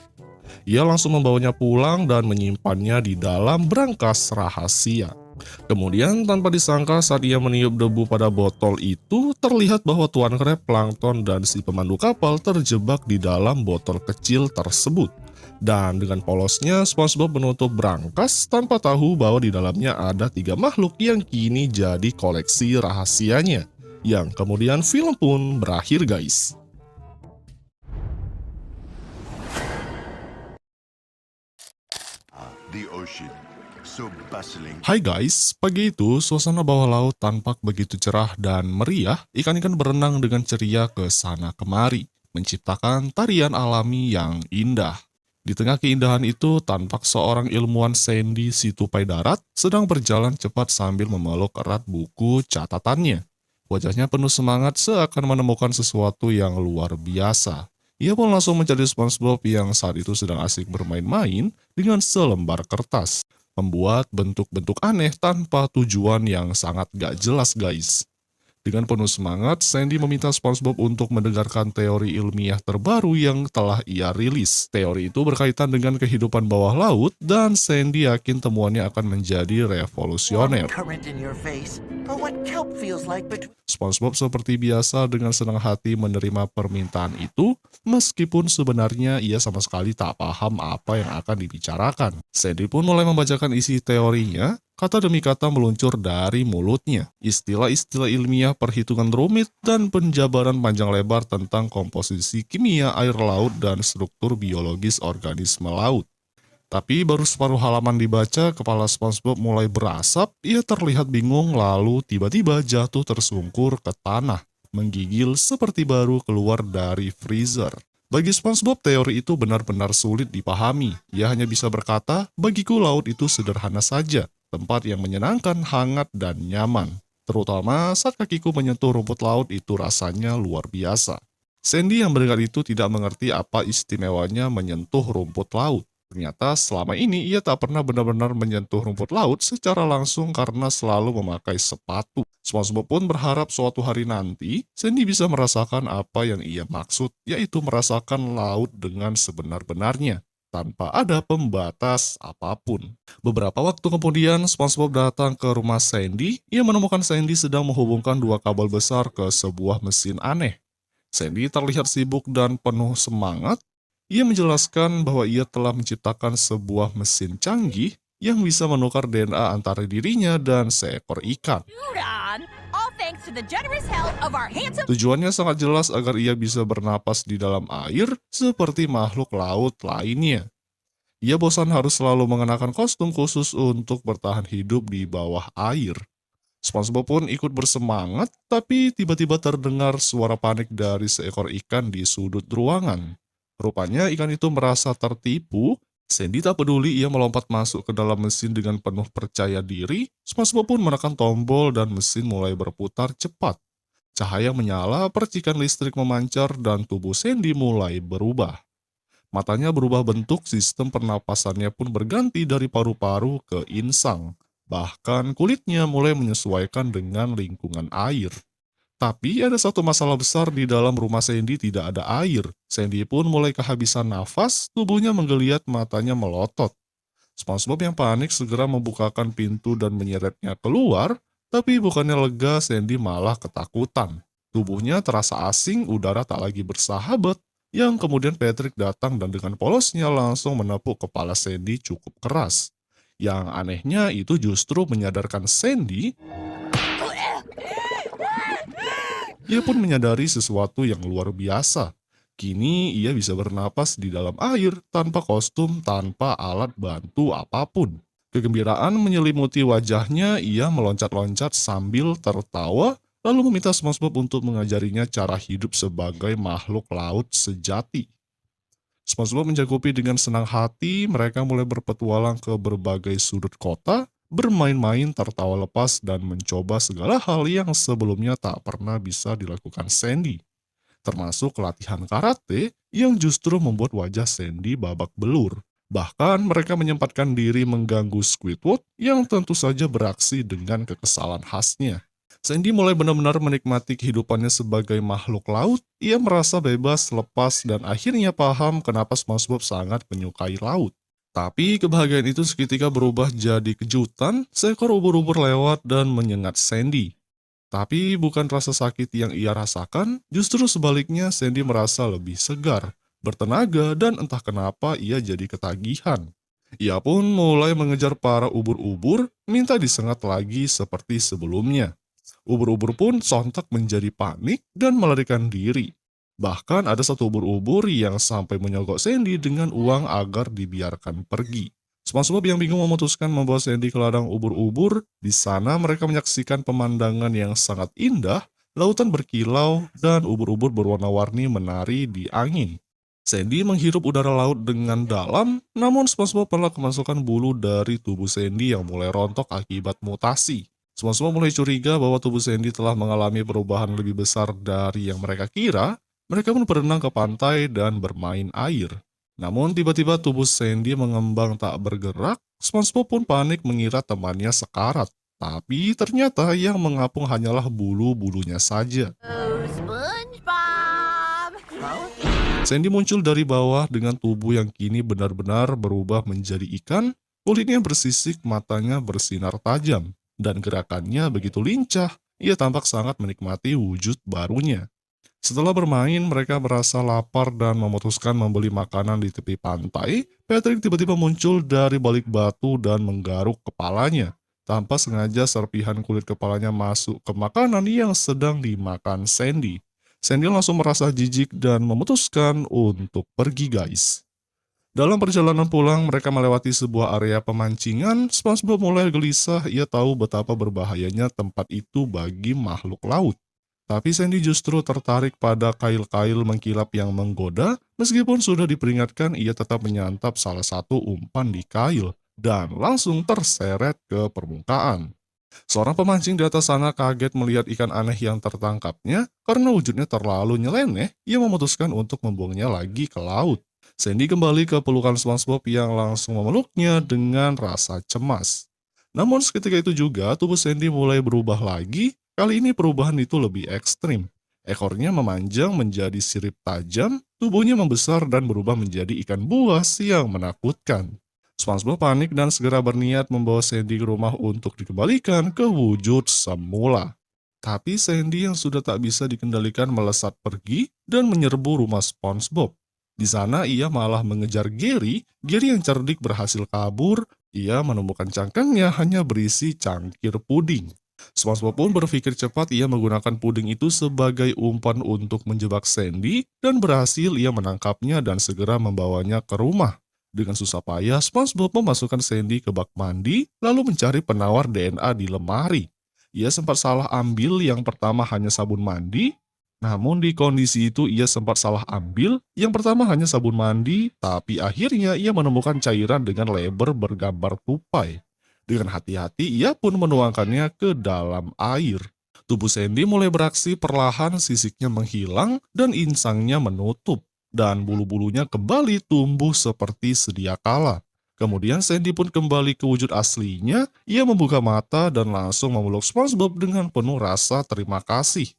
Ia langsung membawanya pulang dan menyimpannya di dalam brankas rahasia. Kemudian tanpa disangka saat ia meniup debu pada botol itu, terlihat bahwa Tuan Crab, Plankton, dan si pemandu kapal terjebak di dalam botol kecil tersebut. Dan dengan polosnya, SpongeBob menutup brankas tanpa tahu bahwa di dalamnya ada 3 makhluk yang kini jadi koleksi rahasianya. Yang kemudian film pun berakhir, guys. The ocean. So bustling. Hai guys, pagi itu suasana bawah laut tampak begitu cerah dan meriah. Ikan-ikan berenang dengan ceria ke sana kemari, menciptakan tarian alami yang indah. Di tengah keindahan itu, tampak seorang ilmuwan Sandy si tupai darat sedang berjalan cepat sambil memeluk erat buku catatannya. Wajahnya penuh semangat seakan menemukan sesuatu yang luar biasa. Ia pun langsung mencari SpongeBob yang saat itu sedang asik bermain-main dengan selembar kertas. Membuat bentuk-bentuk aneh tanpa tujuan yang sangat gak jelas, guys. Dengan penuh semangat, Sandy meminta SpongeBob untuk mendengarkan teori ilmiah terbaru yang telah ia rilis. Teori itu berkaitan dengan kehidupan bawah laut, dan Sandy yakin temuannya akan menjadi revolusioner. SpongeBob seperti biasa dengan senang hati menerima permintaan itu, meskipun sebenarnya ia sama sekali tak paham apa yang akan dibicarakan. Sandy pun mulai membacakan isi teorinya. Kata demi kata meluncur dari mulutnya. Istilah-istilah ilmiah, perhitungan rumit, dan penjabaran panjang lebar tentang komposisi kimia air laut dan struktur biologis organisme laut. Tapi baru separuh halaman dibaca, kepala SpongeBob mulai berasap. Ia terlihat bingung lalu tiba-tiba jatuh tersungkur ke tanah, menggigil seperti baru keluar dari freezer. Bagi SpongeBob, teori itu benar-benar sulit dipahami. Ia hanya bisa berkata, bagiku laut itu sederhana saja. Tempat yang menyenangkan, hangat, dan nyaman. Terutama saat kakiku menyentuh rumput laut itu rasanya luar biasa. Sandy yang mendengar itu tidak mengerti apa istimewanya menyentuh rumput laut. Ternyata selama ini ia tak pernah benar-benar menyentuh rumput laut secara langsung karena selalu memakai sepatu. SpongeBob pun berharap suatu hari nanti Sandy bisa merasakan apa yang ia maksud, yaitu merasakan laut dengan sebenar-benarnya, tanpa ada pembatas apapun. Beberapa waktu kemudian, SpongeBob datang ke rumah Sandy. Ia menemukan Sandy sedang menghubungkan 2 kabel besar ke sebuah mesin aneh. Sandy terlihat sibuk dan penuh semangat. Ia menjelaskan bahwa ia telah menciptakan sebuah mesin canggih yang bisa menukar DNA antara dirinya dan seekor ikan. Tujuannya sangat jelas agar ia bisa bernapas di dalam air seperti makhluk laut lainnya. Ia bosan harus selalu mengenakan kostum khusus untuk bertahan hidup di bawah air. SpongeBob pun ikut bersemangat, tapi tiba-tiba terdengar suara panik dari seekor ikan di sudut ruangan. Rupanya ikan itu merasa tertipu. Sandy tak peduli ia melompat masuk ke dalam mesin dengan penuh percaya diri, SpongeBob pun menekan tombol dan mesin mulai berputar cepat. Cahaya menyala, percikan listrik memancar, dan tubuh Sandy mulai berubah. Matanya berubah bentuk, sistem pernapasannya pun berganti dari paru-paru ke insang. Bahkan kulitnya mulai menyesuaikan dengan lingkungan air. Tapi ada satu masalah besar di dalam rumah Sandy tidak ada air. Sandy pun mulai kehabisan nafas, tubuhnya menggeliat, matanya melotot. SpongeBob yang panik segera membukakan pintu dan menyeretnya keluar, tapi bukannya lega, Sandy malah ketakutan. Tubuhnya terasa asing, udara tak lagi bersahabat, yang kemudian Patrick datang dan dengan polosnya langsung menepuk kepala Sandy cukup keras. Yang anehnya itu justru menyadarkan Sandy. Ia pun menyadari sesuatu yang luar biasa. Kini ia bisa bernapas di dalam air tanpa kostum, tanpa alat bantu apapun. Kegembiraan menyelimuti wajahnya, ia meloncat-loncat sambil tertawa, lalu meminta SpongeBob untuk mengajarinya cara hidup sebagai makhluk laut sejati. SpongeBob menjagopi dengan senang hati, mereka mulai berpetualang ke berbagai sudut kota, bermain-main tertawa lepas dan mencoba segala hal yang sebelumnya tak pernah bisa dilakukan Sandy. Termasuk latihan karate yang justru membuat wajah Sandy babak belur. Bahkan mereka menyempatkan diri mengganggu Squidward yang tentu saja beraksi dengan kekesalan khasnya. Sandy mulai benar-benar menikmati kehidupannya sebagai makhluk laut. Ia merasa bebas, lepas, dan akhirnya paham kenapa SpongeBob sangat menyukai laut. Tapi kebahagiaan itu seketika berubah jadi kejutan, seekor ubur-ubur lewat dan menyengat Sandy. Tapi bukan rasa sakit yang ia rasakan, justru sebaliknya Sandy merasa lebih segar, bertenaga, dan entah kenapa ia jadi ketagihan. Ia pun mulai mengejar para ubur-ubur, minta disengat lagi seperti sebelumnya. Ubur-ubur pun sontak menjadi panik dan melarikan diri. Bahkan ada satu ubur-ubur yang sampai menyogok Sandy dengan uang agar dibiarkan pergi. SpongeBob yang bingung memutuskan membawa Sandy ke ladang ubur-ubur. Di sana mereka menyaksikan pemandangan yang sangat indah, lautan berkilau, dan ubur-ubur berwarna-warni menari di angin. Sandy menghirup udara laut dengan dalam, namun SpongeBob malah kemasukan bulu dari tubuh Sandy yang mulai rontok akibat mutasi. SpongeBob mulai curiga bahwa tubuh Sandy telah mengalami perubahan lebih besar dari yang mereka kira. Mereka pun berenang ke pantai dan bermain air. Namun tiba-tiba tubuh Sandy mengembang tak bergerak. SpongeBob pun panik mengira temannya sekarat. Tapi ternyata yang mengapung hanyalah bulu-bulunya saja. Oh, SpongeBob! Sandy muncul dari bawah dengan tubuh yang kini benar-benar berubah menjadi ikan. Kulitnya bersisik, matanya bersinar tajam, dan gerakannya begitu lincah. Ia tampak sangat menikmati wujud barunya. Setelah bermain, mereka merasa lapar dan memutuskan membeli makanan di tepi pantai. Patrick tiba-tiba muncul dari balik batu dan menggaruk kepalanya. Tanpa sengaja serpihan kulit kepalanya masuk ke makanan yang sedang dimakan Sandy. Sandy langsung merasa jijik dan memutuskan untuk pergi, guys. Dalam perjalanan pulang, mereka melewati sebuah area pemancingan. SpongeBob mulai gelisah, ia tahu betapa berbahayanya tempat itu bagi makhluk laut. Tapi Sandy justru tertarik pada kail-kail mengkilap yang menggoda. Meskipun sudah diperingatkan, ia tetap menyantap salah satu umpan di kail dan langsung terseret ke permukaan. Seorang pemancing di atas sana kaget melihat ikan aneh yang tertangkapnya. Karena wujudnya terlalu nyeleneh, ia memutuskan untuk membuangnya lagi ke laut. Sandy kembali ke pelukan SpongeBob yang langsung memeluknya dengan rasa cemas. Namun seketika itu juga tubuh Sandy mulai berubah lagi. Kali ini perubahan itu lebih ekstrim. Ekornya memanjang menjadi sirip tajam, tubuhnya membesar dan berubah menjadi ikan buas yang menakutkan. SpongeBob panik dan segera berniat membawa Sandy ke rumah untuk dikembalikan ke wujud semula. Tapi Sandy yang sudah tak bisa dikendalikan melesat pergi dan menyerbu rumah SpongeBob. Di sana ia malah mengejar Gary. Gary yang cerdik berhasil kabur. Ia menemukan cangkangnya hanya berisi cangkir puding. SpongeBob pun berpikir cepat, ia menggunakan puding itu sebagai umpan untuk menjebak Sandy dan berhasil ia menangkapnya dan segera membawanya ke rumah. Dengan susah payah, SpongeBob memasukkan Sandy ke bak mandi lalu mencari penawar DNA di lemari. Ia sempat salah ambil, yang pertama hanya sabun mandi, Namun di kondisi itu ia sempat salah ambil, yang pertama hanya sabun mandi, tapi akhirnya ia menemukan cairan dengan label bergambar tupai. Dengan hati-hati ia pun menuangkannya ke dalam air. Tubuh Sandy mulai beraksi perlahan, sisiknya menghilang dan insangnya menutup, dan bulu-bulunya kembali tumbuh seperti sedia kala. Kemudian Sandy pun kembali ke wujud aslinya, ia membuka mata dan langsung memeluk SpongeBob dengan penuh rasa terima kasih.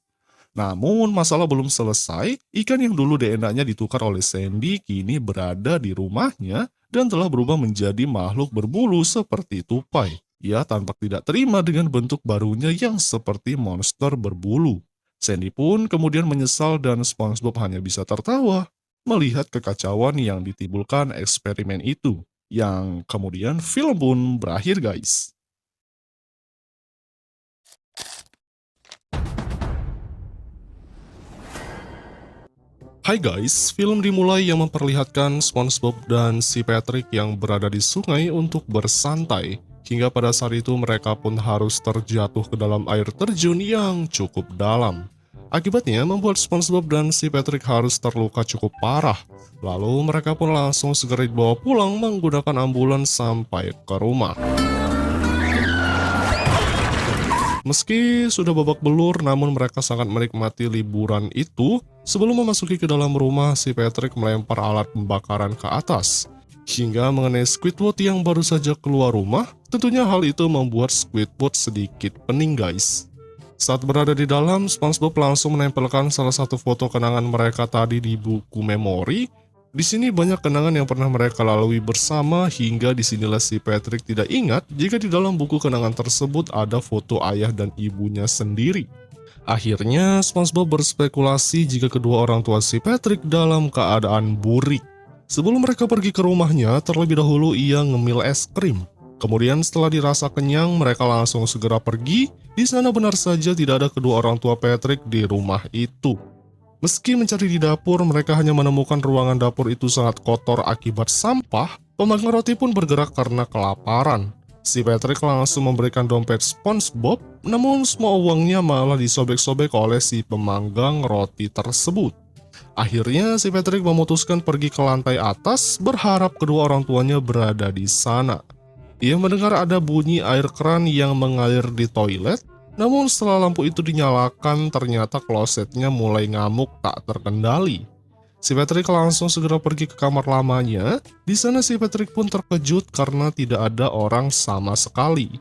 Namun masalah belum selesai, ikan yang dulu DNA-nya ditukar oleh Sandy kini berada di rumahnya dan telah berubah menjadi makhluk berbulu seperti tupai. Ia tampak tidak terima dengan bentuk barunya yang seperti monster berbulu. Sandy pun kemudian menyesal dan SpongeBob hanya bisa tertawa melihat kekacauan yang ditimbulkan eksperimen itu. Yang kemudian film pun berakhir guys. Hai guys, film dimulai yang memperlihatkan SpongeBob dan si Patrick yang berada di sungai untuk bersantai. Hingga pada saat itu mereka pun harus terjatuh ke dalam air terjun yang cukup dalam. Akibatnya membuat SpongeBob dan si Patrick harus terluka cukup parah. Lalu mereka pun langsung segera dibawa pulang menggunakan ambulans sampai ke rumah. Meski sudah babak belur, namun mereka sangat menikmati liburan itu. Sebelum memasuki ke dalam rumah, si Patrick melempar alat pembakaran ke atas, hingga mengenai Squidward yang baru saja keluar rumah. Tentunya hal itu membuat Squidward sedikit pening guys. Saat berada di dalam, SpongeBob langsung menempelkan salah satu foto kenangan mereka tadi di buku memori. Di sini banyak kenangan yang pernah mereka lalui bersama, hingga disinilah si Patrick tidak ingat jika di dalam buku kenangan tersebut ada foto ayah dan ibunya sendiri. Akhirnya SpongeBob berspekulasi jika kedua orang tua si Patrick dalam keadaan burik. Sebelum mereka pergi ke rumahnya, terlebih dahulu ia ngemil es krim. Kemudian setelah dirasa kenyang, mereka langsung segera pergi. Di sana benar saja tidak ada kedua orang tua Patrick di rumah itu. Meski mencari di dapur, mereka hanya menemukan ruangan dapur itu sangat kotor akibat sampah. Pemanggang roti pun bergerak karena kelaparan. Si Patrick langsung memberikan dompet SpongeBob, namun semua uangnya malah disobek-sobek oleh si pemanggang roti tersebut. Akhirnya si Patrick memutuskan pergi ke lantai atas, berharap kedua orang tuanya berada di sana. Ia mendengar ada bunyi air keran yang mengalir di toilet. Namun setelah lampu itu dinyalakan, ternyata klosetnya mulai ngamuk tak terkendali. Si Patrick langsung segera pergi ke kamar lamanya. Di sana si Patrick pun terkejut karena tidak ada orang sama sekali.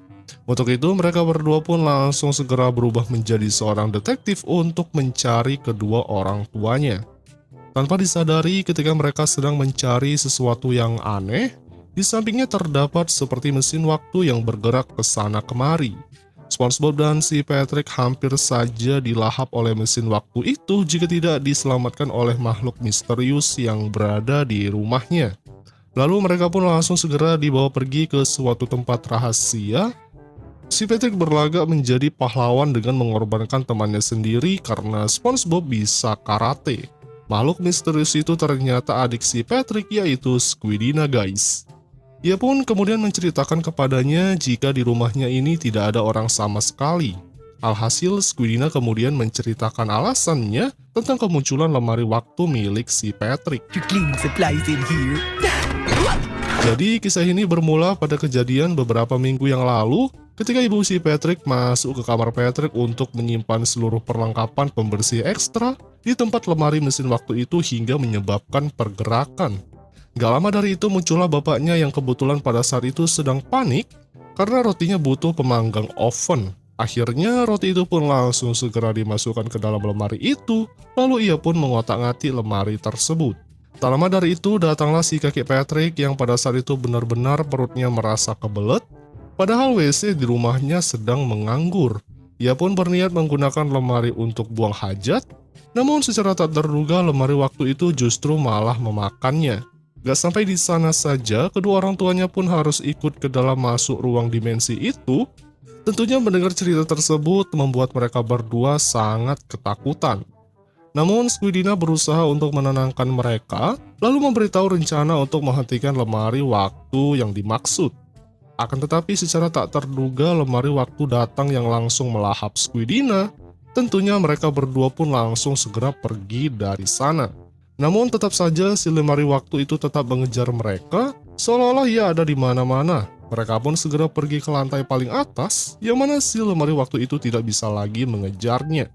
Untuk itu mereka berdua pun langsung segera berubah menjadi seorang detektif untuk mencari kedua orang tuanya. Tanpa disadari ketika mereka sedang mencari sesuatu yang aneh, di sampingnya terdapat seperti mesin waktu yang bergerak ke sana kemari. SpongeBob dan si Patrick hampir saja dilahap oleh mesin waktu itu jika tidak diselamatkan oleh makhluk misterius yang berada di rumahnya. Lalu mereka pun langsung segera dibawa pergi ke suatu tempat rahasia. Si Patrick berlagak menjadi pahlawan dengan mengorbankan temannya sendiri karena SpongeBob bisa karate. Makhluk misterius itu ternyata adik si Patrick, yaitu Squidina guys. Ia pun kemudian menceritakan kepadanya jika di rumahnya ini tidak ada orang sama sekali. Alhasil Squidina kemudian menceritakan alasannya tentang kemunculan lemari waktu milik si Patrick. Jadi kisah ini bermula pada kejadian beberapa minggu yang lalu ketika ibu si Patrick masuk ke kamar Patrick untuk menyimpan seluruh perlengkapan pembersih ekstra di tempat lemari mesin waktu itu hingga menyebabkan pergerakan. Gak lama dari itu muncullah bapaknya yang kebetulan pada saat itu sedang panik karena rotinya butuh pemanggang oven. Akhirnya roti itu pun langsung segera dimasukkan ke dalam lemari itu, lalu ia pun mengotak-ngatik lemari tersebut. Tak lama dari itu datanglah si kakek Patrick yang pada saat itu benar-benar perutnya merasa kebelet, padahal WC di rumahnya sedang menganggur. Ia pun berniat menggunakan lemari untuk buang hajat, namun secara tak terduga lemari waktu itu justru malah memakannya. Gak sampai di sana saja, kedua orang tuanya pun harus ikut ke dalam masuk ruang dimensi itu. Tentunya mendengar cerita tersebut membuat mereka berdua sangat ketakutan. Namun Squidina berusaha untuk menenangkan mereka, lalu memberitahu rencana untuk menghentikan lemari waktu yang dimaksud. Akan tetapi secara tak terduga lemari waktu datang yang langsung melahap Squidina. tentunya mereka berdua pun langsung segera pergi dari sana. Namun tetap saja si lemari waktu itu tetap mengejar mereka, seolah-olah ia ada di mana-mana. Mereka pun segera pergi ke lantai paling atas, yang mana si lemari waktu itu tidak bisa lagi mengejarnya.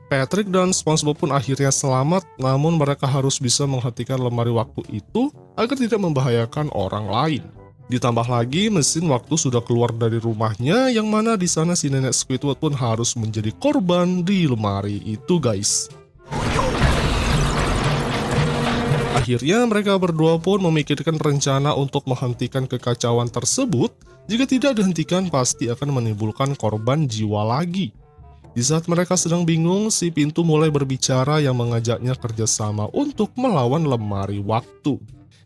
Patrick dan SpongeBob pun akhirnya selamat, namun mereka harus bisa menghentikan lemari waktu itu agar tidak membahayakan orang lain. Ditambah lagi mesin waktu sudah keluar dari rumahnya, yang mana di sana si nenek Squidward pun harus menjadi korban di lemari itu, guys. Akhirnya mereka berdua pun memikirkan rencana untuk menghentikan kekacauan tersebut. Jika tidak dihentikan pasti akan menimbulkan korban jiwa lagi. Di saat mereka sedang bingung, si pintu mulai berbicara yang mengajaknya kerjasama untuk melawan lemari waktu.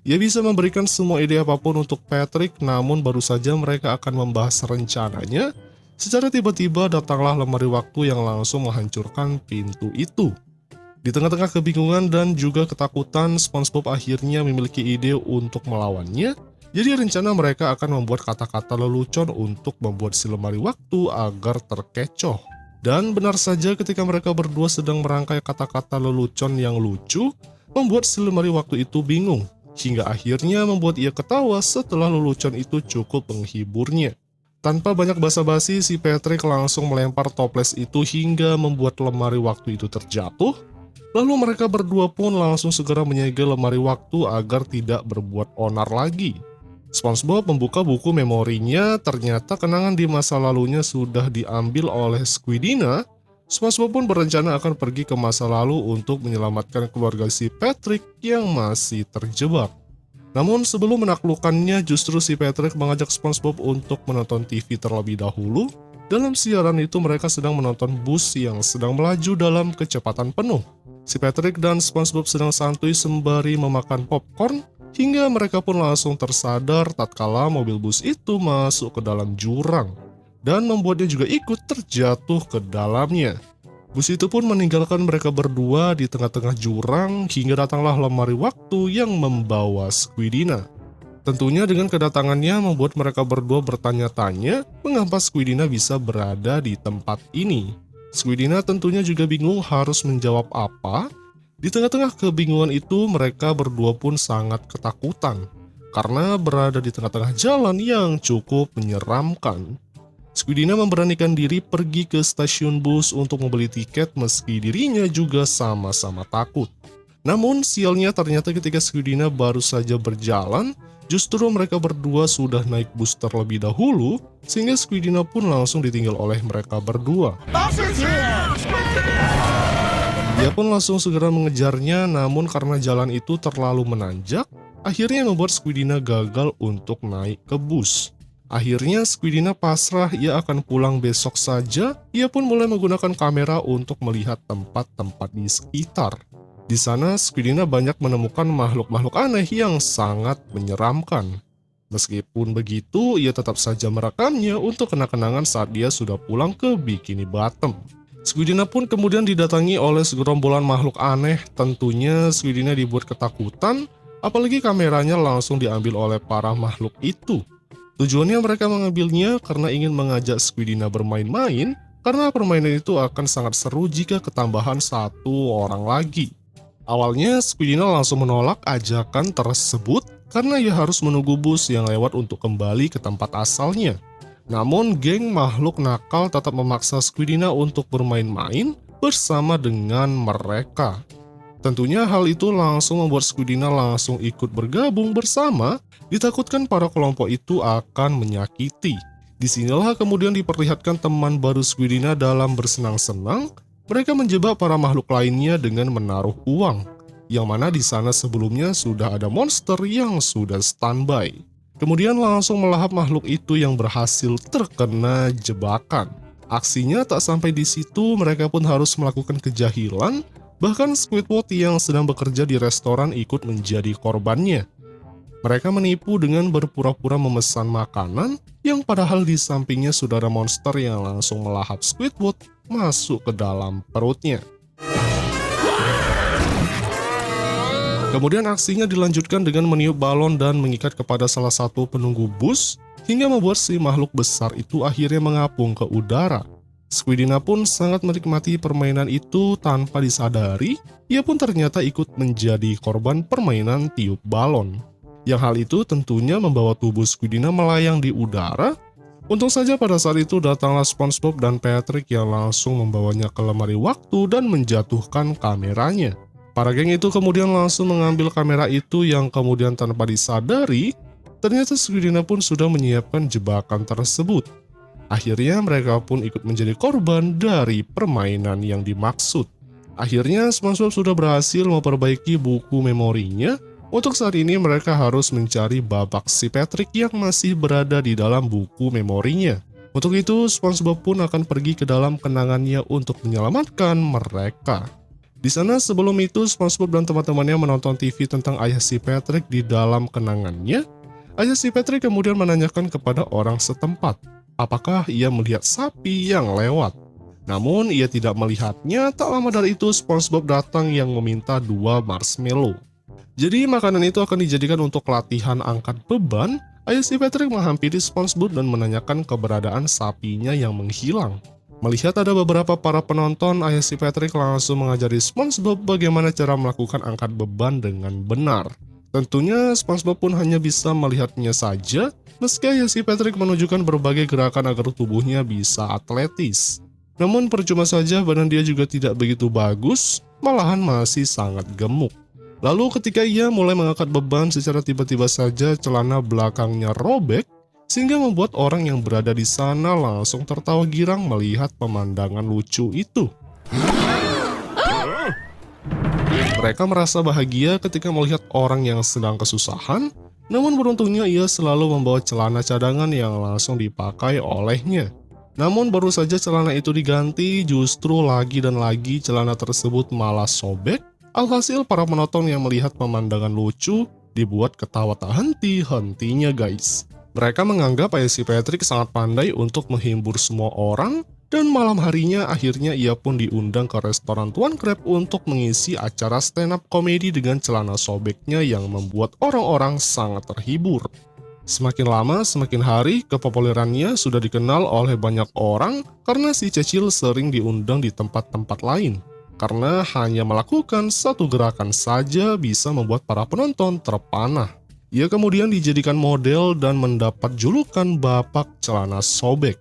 Ia bisa memberikan semua ide apapun untuk Patrick, namun baru saja mereka akan membahas rencananya, secara tiba-tiba datanglah lemari waktu yang langsung menghancurkan pintu itu. Di tengah-tengah kebingungan dan juga ketakutan, SpongeBob akhirnya memiliki ide untuk melawannya. Jadi rencana mereka akan membuat kata-kata lelucon untuk membuat si lemari waktu agar terkecoh. Dan benar saja ketika mereka berdua sedang merangkai kata-kata lelucon yang lucu, membuat si lemari waktu itu bingung. Hingga akhirnya membuat ia ketawa setelah lelucon itu cukup menghiburnya. Tanpa banyak basa-basi, si Patrick langsung melempar toples itu hingga membuat lemari waktu itu terjatuh. Lalu mereka berdua pun langsung segera menyegel lemari waktu agar tidak berbuat onar lagi. SpongeBob membuka buku memorinya, ternyata kenangan di masa lalunya sudah diambil oleh Squidina. SpongeBob pun berencana akan pergi ke masa lalu untuk menyelamatkan keluarga si Patrick yang masih terjebak. Namun sebelum menaklukkannya, justru si Patrick mengajak SpongeBob untuk menonton TV terlebih dahulu. Dalam siaran itu mereka sedang menonton bus yang sedang melaju dalam kecepatan penuh. Si Patrick dan SpongeBob sedang santuy sembari memakan popcorn, hingga mereka pun langsung tersadar tatkala mobil bus itu masuk ke dalam jurang, dan membuatnya juga ikut terjatuh ke dalamnya. Bus itu pun meninggalkan mereka berdua di tengah-tengah jurang, hingga datanglah lemari waktu yang membawa Squidina. Tentunya dengan kedatangannya membuat mereka berdua bertanya-tanya mengapa Squidina bisa berada di tempat ini. Squidina tentunya juga bingung harus menjawab apa. Di tengah-tengah kebingungan itu mereka berdua pun sangat ketakutan karena berada di tengah-tengah jalan yang cukup menyeramkan. Squidina memberanikan diri pergi ke stasiun bus untuk membeli tiket meski dirinya juga sama-sama takut. Namun sialnya ternyata ketika Squidina baru saja berjalan, justru mereka berdua sudah naik bus terlebih dahulu, sehingga Squidina pun langsung ditinggal oleh mereka berdua. Dia pun langsung segera mengejarnya, namun karena jalan itu terlalu menanjak, akhirnya membuat Squidina gagal untuk naik ke bus. Akhirnya Squidina pasrah, ia akan pulang besok saja. Ia pun mulai menggunakan kamera untuk melihat tempat-tempat di sekitar. Di sana Squidina banyak menemukan makhluk-makhluk aneh yang sangat menyeramkan. Meskipun begitu, ia tetap saja merekamnya untuk kenang-kenangan saat dia sudah pulang ke Bikini Bottom. Squidina pun kemudian didatangi oleh segerombolan makhluk aneh. Tentunya Squidina dibuat ketakutan, apalagi kameranya langsung diambil oleh para makhluk itu. Tujuannya mereka mengambilnya karena ingin mengajak Squidina bermain-main, karena permainan itu akan sangat seru jika ketambahan satu orang lagi. Awalnya Squidina langsung menolak ajakan tersebut karena ia harus menunggu bus yang lewat untuk kembali ke tempat asalnya. Namun geng makhluk nakal tetap memaksa Squidina untuk bermain-main bersama dengan mereka. Tentunya hal itu langsung membuat Squidina langsung ikut bergabung bersama, ditakutkan para kelompok itu akan menyakiti. Disinilah kemudian diperlihatkan teman baru Squidina dalam bersenang-senang. Mereka menjebak para makhluk lainnya dengan menaruh uang, yang mana di sana sebelumnya sudah ada monster yang sudah standby. Kemudian langsung melahap makhluk itu yang berhasil terkena jebakan. Aksinya tak sampai di situ, mereka pun harus melakukan kejahilan. Bahkan Squidward yang sedang bekerja di restoran ikut menjadi korbannya. Mereka menipu dengan berpura-pura memesan makanan, yang padahal di sampingnya sudah ada monster yang langsung melahap Squidward masuk ke dalam perutnya. Kemudian aksinya dilanjutkan dengan meniup balon dan mengikat kepada salah satu penunggu bus, hingga membuat si makhluk besar itu akhirnya mengapung ke udara. Squidina pun sangat menikmati permainan itu tanpa disadari, ia pun ternyata ikut menjadi korban permainan tiup balon. Yang hal itu tentunya membawa tubuh Squidina melayang di udara. Untung saja pada saat itu datanglah SpongeBob dan Patrick yang langsung membawanya ke lemari waktu dan menjatuhkan kameranya. Para geng itu kemudian langsung mengambil kamera itu yang kemudian tanpa disadari, ternyata Squidina pun sudah menyiapkan jebakan tersebut. Akhirnya mereka pun ikut menjadi korban dari permainan yang dimaksud. Akhirnya SpongeBob sudah berhasil memperbaiki buku memorinya. Untuk saat ini mereka harus mencari babak si Patrick yang masih berada di dalam buku memorinya. Untuk itu SpongeBob pun akan pergi ke dalam kenangannya untuk menyelamatkan mereka. Di sana sebelum itu SpongeBob dan teman-temannya menonton TV tentang ayah si Patrick di dalam kenangannya. Ayah si Patrick kemudian menanyakan kepada orang setempat, apakah ia melihat sapi yang lewat. Namun ia tidak melihatnya. Tak lama dari itu SpongeBob datang yang meminta 2 marshmallow. Jadi makanan itu akan dijadikan untuk latihan angkat beban. Ayah si Patrick menghampiri SpongeBob dan menanyakan keberadaan sapinya yang menghilang. Melihat ada beberapa para penonton, ayah si Patrick langsung mengajari SpongeBob bagaimana cara melakukan angkat beban dengan benar. Tentunya SpongeBob pun hanya bisa melihatnya saja, meski ayah si Patrick menunjukkan berbagai gerakan agar tubuhnya bisa atletis. Namun percuma saja, badan dia juga tidak begitu bagus, malahan masih sangat gemuk. Lalu ketika ia mulai mengangkat beban, secara tiba-tiba saja celana belakangnya robek, sehingga membuat orang yang berada di sana langsung tertawa girang melihat pemandangan lucu itu. Mereka merasa bahagia ketika melihat orang yang sedang kesusahan, namun beruntungnya ia selalu membawa celana cadangan yang langsung dipakai olehnya. Namun baru saja celana itu diganti, justru lagi dan lagi celana tersebut malah sobek. Alhasil para penonton yang melihat pemandangan lucu dibuat ketawa tak henti-hentinya guys. Mereka menganggap ayah si Patrick sangat pandai untuk menghibur semua orang, dan malam harinya akhirnya ia pun diundang ke restoran Tuan Crab untuk mengisi acara stand up komedi dengan celana sobeknya yang membuat orang-orang sangat terhibur. Semakin lama semakin hari kepopulerannya sudah dikenal oleh banyak orang karena si Cecil sering diundang di tempat-tempat lain. Karena hanya melakukan satu gerakan saja bisa membuat para penonton terpanah. Ia kemudian dijadikan model dan mendapat julukan Bapak Celana Sobek.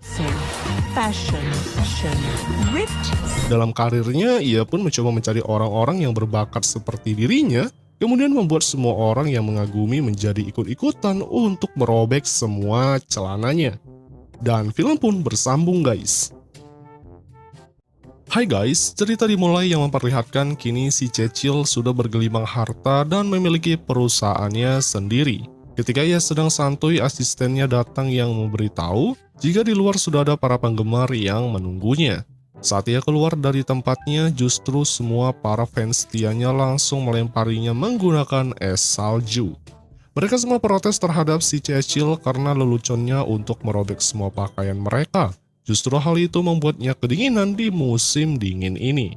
Dalam karirnya, ia pun mencoba mencari orang-orang yang berbakat seperti dirinya, kemudian membuat semua orang yang mengagumi menjadi ikut-ikutan untuk merobek semua celananya. Dan film pun bersambung guys. Hai guys, cerita dimulai yang memperlihatkan kini si Cecil sudah bergelimang harta dan memiliki perusahaannya sendiri. Ketika ia sedang santuy, asistennya datang yang memberitahu jika di luar sudah ada para penggemar yang menunggunya. Saat ia keluar dari tempatnya, justru semua para fans setianya langsung melemparinya menggunakan es salju. Mereka semua protes terhadap si Cecil karena leluconnya untuk merobek semua pakaian mereka. Justru hal itu membuatnya kedinginan di musim dingin ini.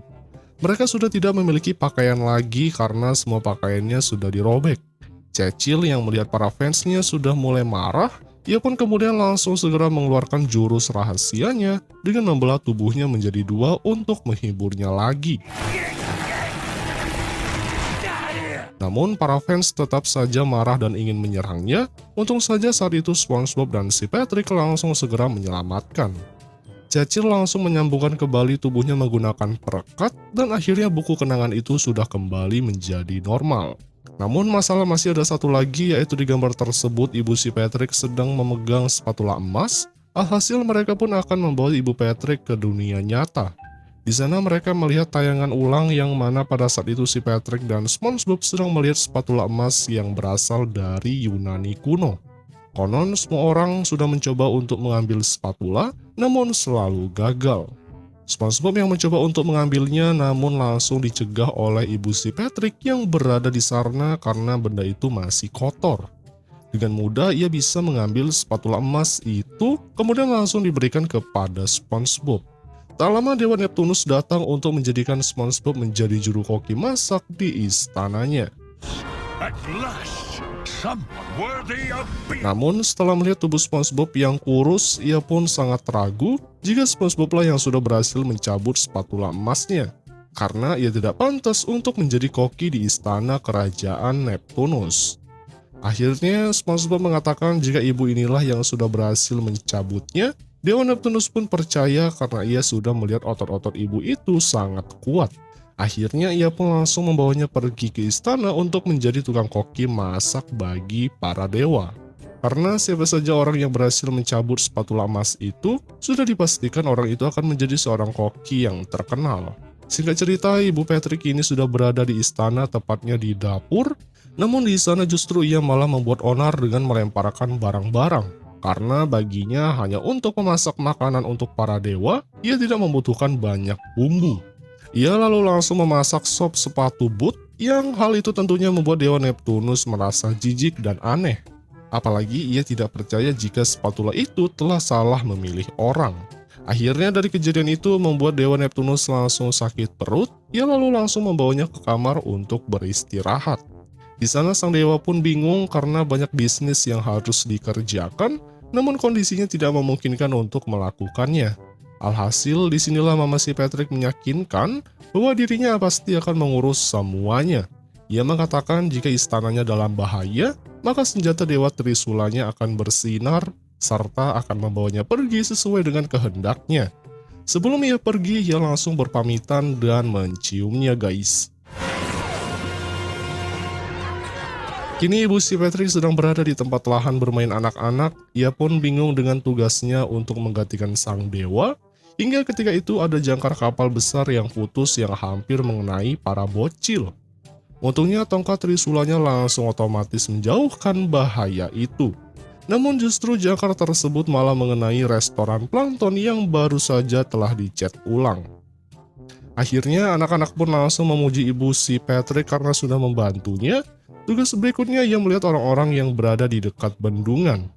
Mereka sudah tidak memiliki pakaian lagi karena semua pakaiannya sudah dirobek. Cecil yang melihat para fansnya sudah mulai marah, ia pun kemudian langsung segera mengeluarkan jurus rahasianya dengan membelah tubuhnya menjadi 2 untuk menghiburnya lagi. Namun para fans tetap saja marah dan ingin menyerangnya. Untung saja saat itu SpongeBob dan si Patrick langsung segera menyelamatkan. Cecil langsung menyambungkan kembali tubuhnya menggunakan perekat dan akhirnya buku kenangan itu sudah kembali menjadi normal. Namun masalah masih ada satu lagi, yaitu di gambar tersebut ibu si Patrick sedang memegang spatula emas. Alhasil mereka pun akan membawa ibu Patrick ke dunia nyata. Di sana mereka melihat tayangan ulang yang mana pada saat itu si Patrick dan SpongeBob sedang melihat spatula emas yang berasal dari Yunani kuno. Konon semua orang sudah mencoba untuk mengambil spatula, namun selalu gagal. SpongeBob yang mencoba untuk mengambilnya namun langsung dicegah oleh ibu si Patrick yang berada di sana karena benda itu masih kotor. Dengan mudah ia bisa mengambil spatula emas itu, kemudian langsung diberikan kepada SpongeBob. Tak lama Dewa Neptunus datang untuk menjadikan SpongeBob menjadi juru koki masak di istananya. At last, someone worthy of being. Namun setelah melihat tubuh SpongeBob yang kurus, ia pun sangat ragu jika SpongeBob lah yang sudah berhasil mencabut spatula emasnya. Karena ia tidak pantas untuk menjadi koki di istana kerajaan Neptunus. Akhirnya SpongeBob mengatakan jika ibu inilah yang sudah berhasil mencabutnya. Dewa Neptunus pun percaya karena ia sudah melihat otot-otot ibu itu sangat kuat. Akhirnya ia pun langsung membawanya pergi ke istana untuk menjadi tukang koki masak bagi para dewa. Karena siapa saja orang yang berhasil mencabut spatula emas itu, sudah dipastikan orang itu akan menjadi seorang koki yang terkenal. Singkat cerita, Ibu Patrick ini sudah berada di istana, tepatnya di dapur. Namun di sana justru ia malah membuat onar dengan melemparkan barang-barang. Karena baginya hanya untuk memasak makanan untuk para dewa, ia tidak membutuhkan banyak bumbu. Ia lalu langsung memasak sop sepatu boot, yang hal itu tentunya membuat Dewa Neptunus merasa jijik dan aneh. Apalagi ia tidak percaya jika spatula itu telah salah memilih orang. Akhirnya dari kejadian itu membuat Dewa Neptunus langsung sakit perut, ia lalu langsung membawanya ke kamar untuk beristirahat. Di sana sang dewa pun bingung karena banyak bisnis yang harus dikerjakan, namun kondisinya tidak memungkinkan untuk melakukannya. Alhasil disinilah Mama si Patrick meyakinkan bahwa dirinya pasti akan mengurus semuanya. Ia mengatakan jika istananya dalam bahaya, maka senjata Dewa Trisulanya akan bersinar, serta akan membawanya pergi sesuai dengan kehendaknya. Sebelum ia pergi, ia langsung berpamitan dan menciumnya guys. Kini Ibu si Patrick sedang berada di tempat lahan bermain anak-anak. Ia pun bingung dengan tugasnya untuk menggantikan sang dewa. Hingga ketika itu ada jangkar kapal besar yang putus yang hampir mengenai para bocil. Untungnya tongkat Trisulanya langsung otomatis menjauhkan bahaya itu. Namun justru jangkar tersebut malah mengenai restoran plankton yang baru saja telah dicat ulang. Akhirnya anak-anak pun langsung memuji Ibu si Patrick karena sudah membantunya. Tugas berikutnya ia melihat orang-orang yang berada di dekat bendungan.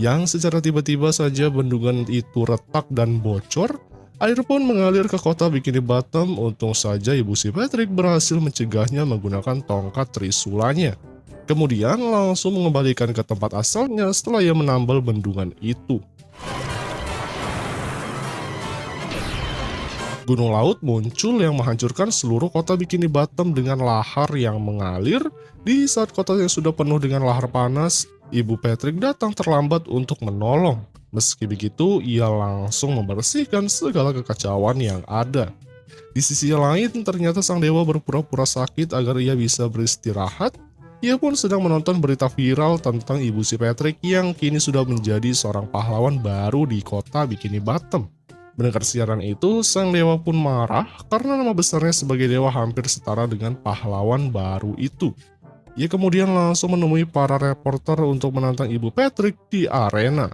Yang secara tiba-tiba saja bendungan itu retak dan bocor, air pun mengalir ke kota Bikini Bottom. Untung saja Ibu si Patrick berhasil mencegahnya menggunakan tongkat Trisulanya. Kemudian langsung mengembalikan ke tempat asalnya setelah ia menambal bendungan itu. Gunung laut muncul yang menghancurkan seluruh kota Bikini Bottom dengan lahar yang mengalir. Di saat kota yang sudah penuh dengan lahar panas, Ibu Patrick datang terlambat untuk menolong. Meski begitu, ia langsung membersihkan segala kekacauan yang ada. Di sisi lain, ternyata sang dewa berpura-pura sakit agar ia bisa beristirahat. Ia pun sedang menonton berita viral tentang Ibu si Patrick yang kini sudah menjadi seorang pahlawan baru di kota Bikini Bottom. Mendengar siaran itu, sang dewa pun marah karena nama besarnya sebagai dewa hampir setara dengan pahlawan baru itu. Ia kemudian langsung menemui para reporter untuk menantang Ibu Patrick di arena.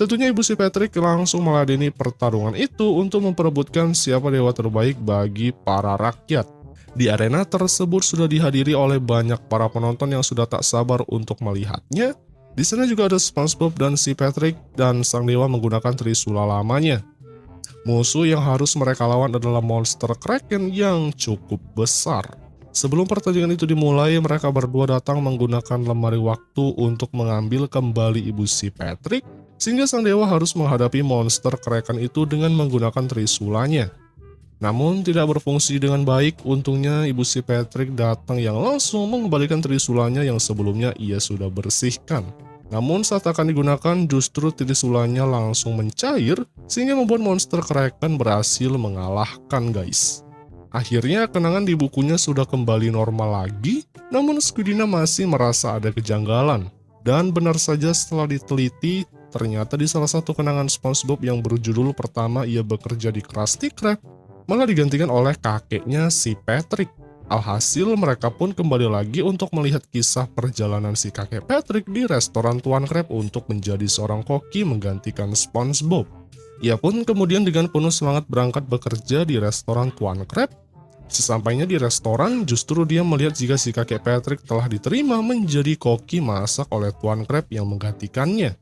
Tentunya Ibu si Patrick langsung meladeni pertarungan itu untuk memperebutkan siapa dewa terbaik bagi para rakyat. Di arena tersebut sudah dihadiri oleh banyak para penonton yang sudah tak sabar untuk melihatnya. Di sana juga ada SpongeBob dan si Patrick dan sang dewa menggunakan Trisula lamanya. Musuh yang harus mereka lawan adalah monster Kraken yang cukup besar. Sebelum pertandingan itu dimulai, mereka berdua datang menggunakan lemari waktu untuk mengambil kembali Ibu si Patrick, sehingga sang dewa harus menghadapi monster Kraken itu dengan menggunakan Trisulanya. Namun tidak berfungsi dengan baik, untungnya Ibu si Patrick datang yang langsung mengembalikan Trisulanya yang sebelumnya ia sudah bersihkan. Namun saat akan digunakan justru Trisulanya langsung mencair sehingga membuat monster Kraken berhasil mengalahkan guys. Akhirnya kenangan di bukunya sudah kembali normal lagi, namun Squidina masih merasa ada kejanggalan. Dan benar saja setelah diteliti, ternyata di salah satu kenangan SpongeBob yang berjudul pertama ia bekerja di Krusty Krab, malah digantikan oleh kakeknya si Patrick. Alhasil mereka pun kembali lagi untuk melihat kisah perjalanan si kakek Patrick di restoran Tuan Krab untuk menjadi seorang koki menggantikan SpongeBob. Ia pun kemudian dengan penuh semangat berangkat bekerja di restoran Tuan Krab. Sesampainya di restoran, justru dia melihat jika si kakek Patrick telah diterima menjadi koki masak oleh Tuan Krab yang menggantikannya.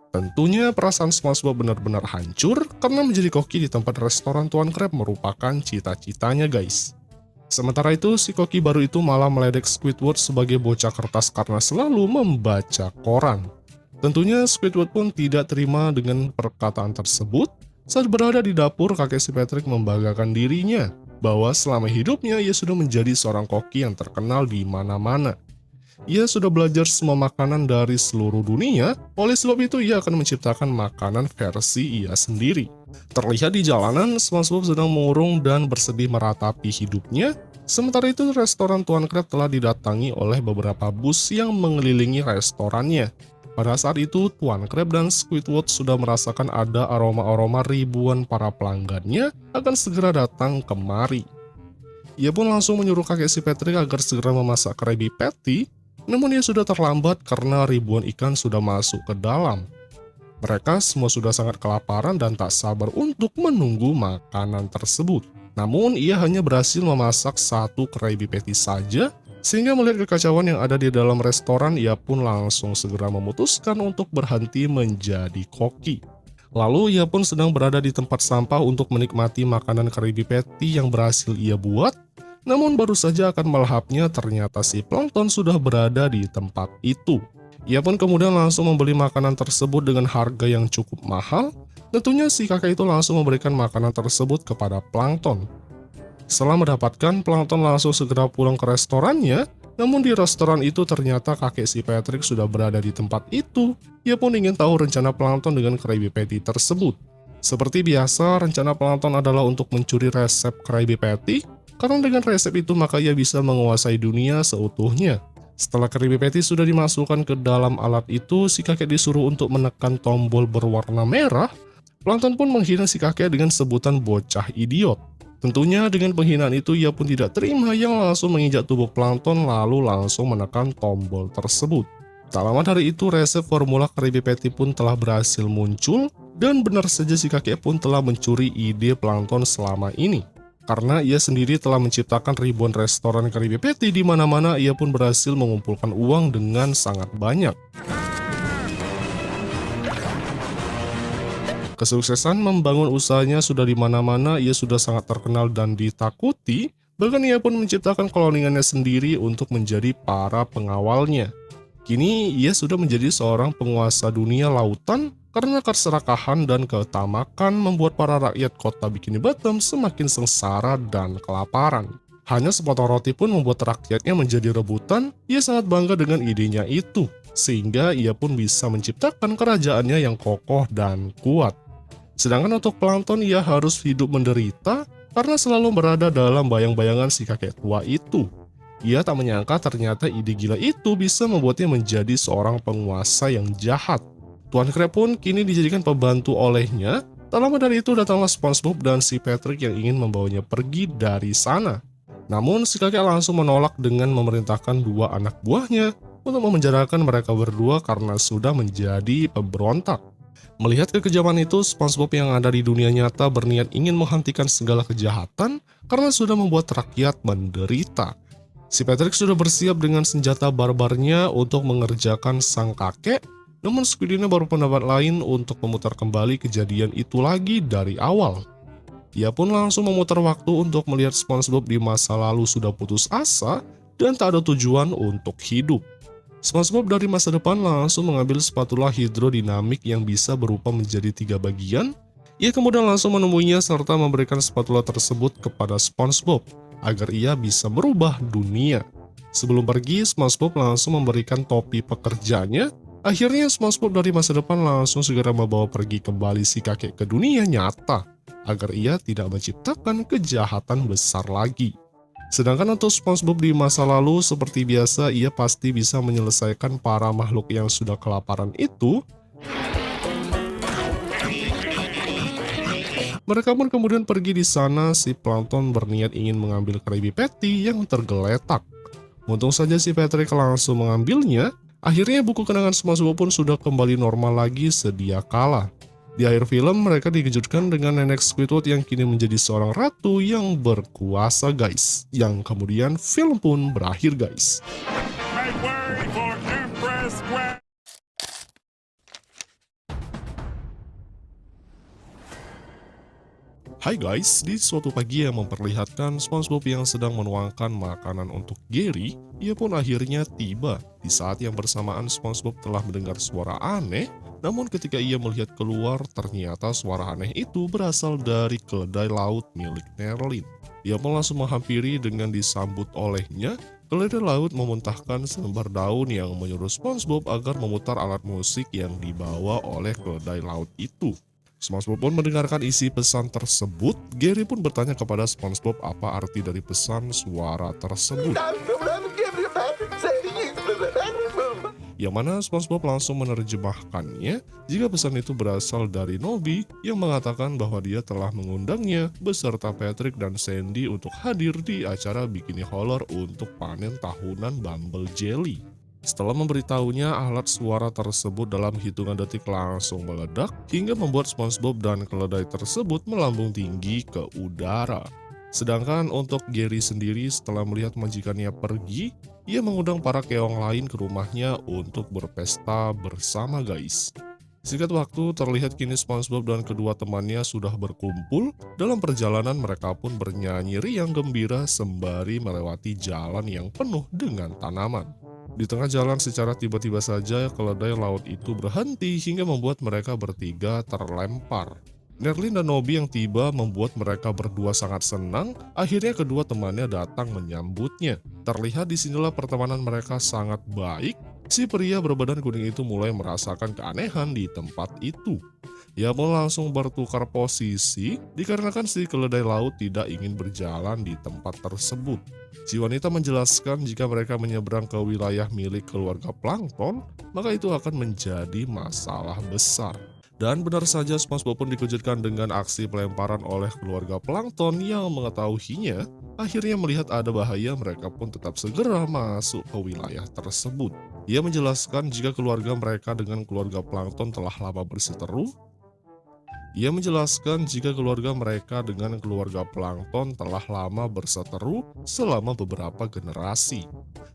Tentunya perasaan SpongeBob benar-benar hancur karena menjadi koki di tempat restoran Tuan Krab merupakan cita-citanya guys. Sementara itu, si koki baru itu malah meledek Squidward sebagai bocah kertas karena selalu membaca koran. Tentunya Squidward pun tidak terima dengan perkataan tersebut. Saat berada di dapur, kakek si Patrick membanggakan dirinya bahwa selama hidupnya ia sudah menjadi seorang koki yang terkenal di mana-mana. Ia sudah belajar semua makanan dari seluruh dunia, oleh sebab itu ia akan menciptakan makanan versi ia sendiri. Terlihat di jalanan, SpongeBob sedang murung dan bersedih meratapi hidupnya. Sementara itu, restoran Tuan Crab telah didatangi oleh beberapa bus yang mengelilingi restorannya. Pada saat itu, Tuan Crab dan Squidward sudah merasakan ada aroma-aroma ribuan para pelanggannya akan segera datang kemari. Ia pun langsung menyuruh kakek si Patrick agar segera memasak Krabby Patty, namun ia sudah terlambat karena ribuan ikan sudah masuk ke dalam. Mereka semua sudah sangat kelaparan dan tak sabar untuk menunggu makanan tersebut. Namun, ia hanya berhasil memasak satu Krabby Patty saja, sehingga melihat kekacauan yang ada di dalam restoran, ia pun langsung segera memutuskan untuk berhenti menjadi koki. Lalu, ia pun sedang berada di tempat sampah untuk menikmati makanan Krabby Patty yang berhasil ia buat. Namun baru saja akan melahapnya, ternyata si Plankton sudah berada di tempat itu. Ia pun kemudian langsung membeli makanan tersebut dengan harga yang cukup mahal. Tentunya si kakek itu langsung memberikan makanan tersebut kepada Plankton. Setelah mendapatkan, Plankton langsung segera pulang ke restorannya. Namun di restoran itu ternyata kakek si Patrick sudah berada di tempat itu. Ia pun ingin tahu rencana Plankton dengan Krabby Patty tersebut. Seperti biasa, rencana Plankton adalah untuk mencuri resep Krabby Patty. Karena dengan resep itu maka ia bisa menguasai dunia seutuhnya. Setelah Krabby Patty sudah dimasukkan ke dalam alat itu, si kakek disuruh untuk menekan tombol berwarna merah. Plankton pun menghina si kakek dengan sebutan bocah idiot. Tentunya dengan penghinaan itu ia pun tidak terima, yang langsung menginjak tubuh Plankton lalu langsung menekan tombol tersebut. Tak lama dari itu, resep formula Krabby Patty pun telah berhasil muncul, dan benar saja si kakek pun telah mencuri ide Plankton selama ini. Karena ia sendiri telah menciptakan ribuan restoran Krabby Patty di mana-mana, ia pun berhasil mengumpulkan uang dengan sangat banyak. Kesuksesan membangun usahanya sudah di mana-mana, ia sudah sangat terkenal dan ditakuti, bahkan ia pun menciptakan koloniannya sendiri untuk menjadi para pengawalnya. Kini ia sudah menjadi seorang penguasa dunia lautan karena keserakahan dan ketamakan membuat para rakyat kota Bikini Bottom semakin sengsara dan kelaparan. Hanya sepotong roti pun membuat rakyatnya menjadi rebutan. Ia sangat bangga dengan idenya itu, sehingga ia pun bisa menciptakan kerajaannya yang kokoh dan kuat. Sedangkan untuk Plankton, ia harus hidup menderita karena selalu berada dalam bayang-bayangan si kakek tua itu. Ia tak menyangka ternyata ide gila itu bisa membuatnya menjadi seorang penguasa yang jahat. Tuan Crab pun kini dijadikan pembantu olehnya. Tak lama dari itu datanglah SpongeBob dan si Patrick yang ingin membawanya pergi dari sana. Namun si kakek langsung menolak dengan memerintahkan dua anak buahnya untuk memenjarakan mereka berdua karena sudah menjadi pemberontak. Melihat kekejaman itu, SpongeBob yang ada di dunia nyata berniat ingin menghentikan segala kejahatan karena sudah membuat rakyat menderita. Si Patrick sudah bersiap dengan senjata barbarnya untuk mengerjakan sang kakek, namun Squidina baru pendapat lain untuk memutar kembali kejadian itu lagi dari awal. Ia pun langsung memutar waktu untuk melihat SpongeBob di masa lalu sudah putus asa dan tak ada tujuan untuk hidup. SpongeBob dari masa depan langsung mengambil spatula hidrodinamik yang bisa berupa menjadi 3 bagian. Ia kemudian langsung menemuinya serta memberikan spatula tersebut kepada SpongeBob agar ia bisa merubah dunia. Sebelum pergi, SpongeBob langsung memberikan topi pekerjanya. Akhirnya SpongeBob dari masa depan langsung segera membawa pergi kembali si kakek ke dunia nyata agar ia tidak menciptakan kejahatan besar lagi. Sedangkan untuk SpongeBob di masa lalu, seperti biasa ia pasti bisa menyelesaikan para makhluk yang sudah kelaparan itu. Mereka pun kemudian pergi di sana. Si Plankton berniat ingin mengambil Krabby Patty yang tergeletak. Untung saja si Patrick langsung mengambilnya. Akhirnya buku kenangan SpongeBob pun sudah kembali normal lagi sedia kala. Di akhir film, mereka dikejutkan dengan nenek Squidward yang kini menjadi seorang ratu yang berkuasa, guys. Yang kemudian film pun berakhir, guys. Make way for Empress Gwen. Hai guys, di suatu pagi yang memperlihatkan SpongeBob yang sedang menuangkan makanan untuk Gary, ia pun akhirnya tiba. Di saat yang bersamaan SpongeBob telah mendengar suara aneh, namun ketika ia melihat keluar, ternyata suara aneh itu berasal dari keledai laut milik Nerlin. Ia pun langsung menghampiri dengan disambut olehnya. Keledai laut memuntahkan selembar daun yang menyuruh SpongeBob agar memutar alat musik yang dibawa oleh keledai laut itu. SpongeBob pun mendengarkan isi pesan tersebut. Gary pun bertanya kepada SpongeBob apa arti dari pesan suara tersebut. Yang mana SpongeBob langsung menerjemahkannya jika pesan itu berasal dari Nobby yang mengatakan bahwa dia telah mengundangnya beserta Patrick dan Sandy untuk hadir di acara Bikini Holler untuk panen tahunan Bumble Jelly. Setelah memberitahunya, alat suara tersebut dalam hitungan detik langsung meledak hingga membuat SpongeBob dan keledai tersebut melambung tinggi ke udara. Sedangkan untuk Gary sendiri setelah melihat majikannya pergi, ia mengundang para keong lain ke rumahnya untuk berpesta bersama guys. Singkat waktu, terlihat kini SpongeBob dan kedua temannya sudah berkumpul. Dalam perjalanan mereka pun bernyanyi riang gembira sembari melewati jalan yang penuh dengan tanaman. Di tengah jalan secara tiba-tiba saja keledai laut itu berhenti hingga membuat mereka bertiga terlempar. Nerlin dan Nobby yang tiba membuat mereka berdua sangat senang. Akhirnya kedua temannya datang menyambutnya. Terlihat disinilah pertemanan mereka sangat baik. Si pria berbadan kuning itu mulai merasakan keanehan di tempat itu. Ia pun langsung bertukar posisi dikarenakan si keledai laut tidak ingin berjalan di tempat tersebut. Si wanita menjelaskan jika mereka menyeberang ke wilayah milik keluarga Plankton, maka itu akan menjadi masalah besar. Dan benar saja SpongeBob pun dikejutkan dengan aksi pelemparan oleh keluarga Plankton yang mengetahuinya. Akhirnya melihat ada bahaya, mereka pun tetap segera masuk ke wilayah tersebut. Ia menjelaskan jika keluarga mereka dengan keluarga Plankton telah lama berseteru. Ia menjelaskan jika keluarga mereka dengan keluarga Plankton telah lama berseteru selama beberapa generasi.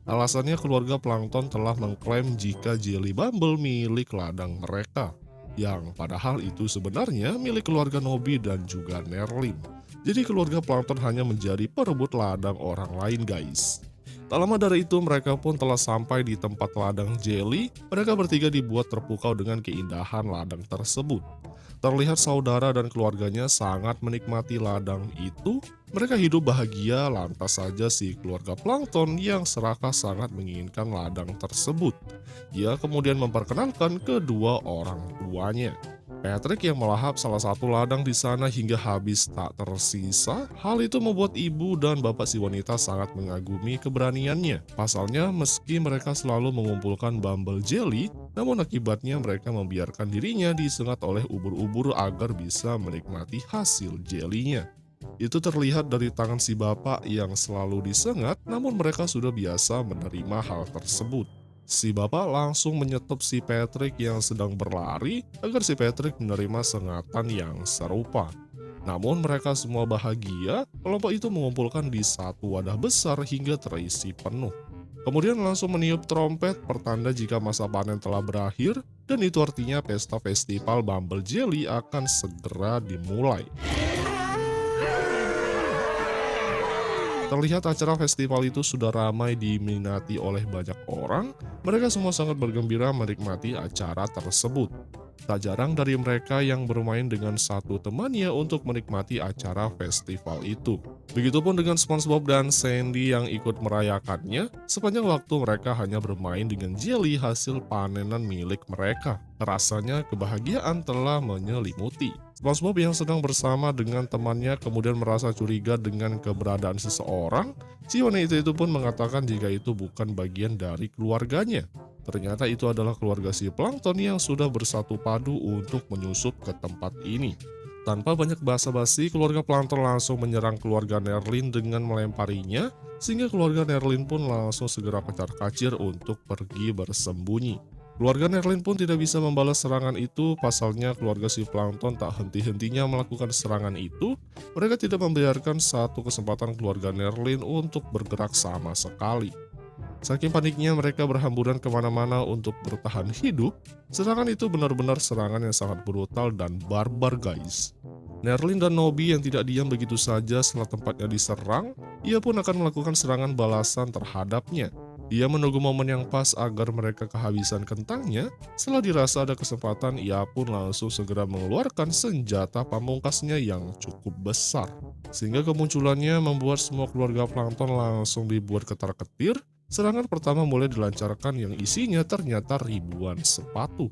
Alasannya keluarga Plankton telah mengklaim jika Jelly Bumble milik ladang mereka, yang padahal itu sebenarnya milik keluarga Nobby dan juga Nerlin. Jadi keluarga Plankton hanya menjadi perebut ladang orang lain guys. Tak lama dari itu mereka pun telah sampai di tempat ladang Jelly. Mereka bertiga dibuat terpukau dengan keindahan ladang tersebut. Terlihat saudara dan keluarganya sangat menikmati ladang itu. Mereka hidup bahagia, lantas saja si keluarga Plankton yang serakah sangat menginginkan ladang tersebut. Ia kemudian memperkenalkan kedua orang tuanya. Patrick yang melahap salah satu ladang di sana hingga habis tak tersisa. Hal itu membuat ibu dan bapak si wanita sangat mengagumi keberaniannya. Pasalnya meski mereka selalu mengumpulkan Bumble Jelly, namun akibatnya mereka membiarkan dirinya disengat oleh ubur-ubur agar bisa menikmati hasil jelinya. Itu terlihat dari tangan si bapak yang selalu disengat, namun mereka sudah biasa menerima hal tersebut. Si bapak langsung menyetop si Patrick yang sedang berlari agar si Patrick menerima sengatan yang serupa. Namun mereka semua bahagia, kelompok itu mengumpulkan di satu wadah besar hingga terisi penuh. Kemudian langsung meniup trompet pertanda jika masa panen telah berakhir, dan itu artinya pesta festival Bumble Jelly akan segera dimulai. Terlihat acara festival itu sudah ramai diminati oleh banyak orang. Mereka semua sangat bergembira menikmati acara tersebut. Tak jarang dari mereka yang bermain dengan satu temannya untuk menikmati acara festival itu. Begitupun dengan SpongeBob dan Sandy yang ikut merayakannya. Sepanjang waktu mereka hanya bermain dengan jelly hasil panenan milik mereka. Rasanya kebahagiaan telah menyelimuti. SpongeBob yang sedang bersama dengan temannya kemudian merasa curiga dengan keberadaan seseorang. Si wanita itu pun mengatakan jika itu bukan bagian dari keluarganya. Ternyata itu adalah keluarga si Plankton yang sudah bersatu padu untuk menyusup ke tempat ini. Tanpa banyak basa-basi, keluarga Plankton langsung menyerang keluarga Nerlin dengan melemparinya, sehingga keluarga Nerlin pun langsung segera kocar-kacir untuk pergi bersembunyi. Keluarga Nerlin pun tidak bisa membalas serangan itu, pasalnya keluarga si Plankton tak henti-hentinya melakukan serangan itu. Mereka tidak membiarkan satu kesempatan keluarga Nerlin untuk bergerak sama sekali. Saking paniknya mereka berhamburan kemana-mana untuk bertahan hidup. Serangan itu benar-benar serangan yang sangat brutal dan barbar guys. Nerlin dan Nobby yang tidak diam begitu saja setelah tempatnya diserang, ia pun akan melakukan serangan balasan terhadapnya. Ia menunggu momen yang pas agar mereka kehabisan kentangnya. Setelah dirasa ada kesempatan, ia pun langsung segera mengeluarkan senjata pamungkasnya yang cukup besar. Sehingga kemunculannya membuat semua keluarga plankton langsung dibuat ketar-ketir. Serangan pertama mulai dilancarkan yang isinya ternyata ribuan sepatu.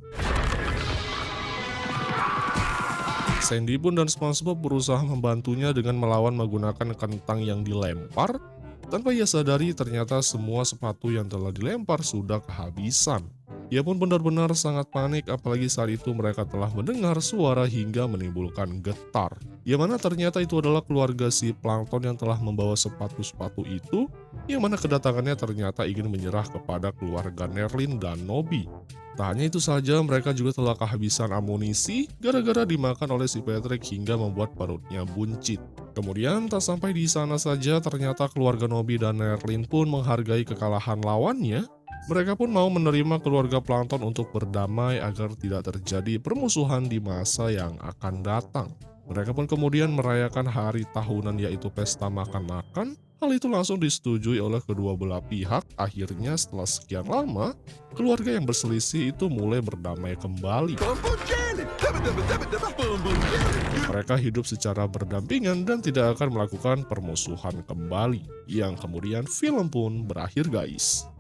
Sandy pun dan SpongeBob berusaha membantunya dengan melawan menggunakan kentang yang dilempar. Tanpa ia sadari ternyata semua sepatu yang telah dilempar sudah kehabisan. Ia pun benar-benar sangat panik apalagi saat itu mereka telah mendengar suara hingga menimbulkan getar. Yang mana ternyata itu adalah keluarga si plankton yang telah membawa sepatu-sepatu itu, yang mana kedatangannya ternyata ingin menyerah kepada keluarga Nerlin dan Nobby. Tak hanya itu saja, mereka juga telah kehabisan amunisi gara-gara dimakan oleh si Patrick hingga membuat perutnya buncit. Kemudian tak sampai di sana saja, ternyata keluarga Nobby dan Nerlin pun menghargai kekalahan lawannya. Mereka pun mau menerima keluarga plankton untuk berdamai agar tidak terjadi permusuhan di masa yang akan datang. Mereka pun kemudian merayakan hari tahunan yaitu pesta makan-makan. Hal itu langsung disetujui oleh kedua belah pihak. Akhirnya setelah sekian lama, keluarga yang berselisih itu mulai berdamai kembali. Mereka hidup secara berdampingan dan tidak akan melakukan permusuhan kembali. Yang kemudian film pun berakhir guys.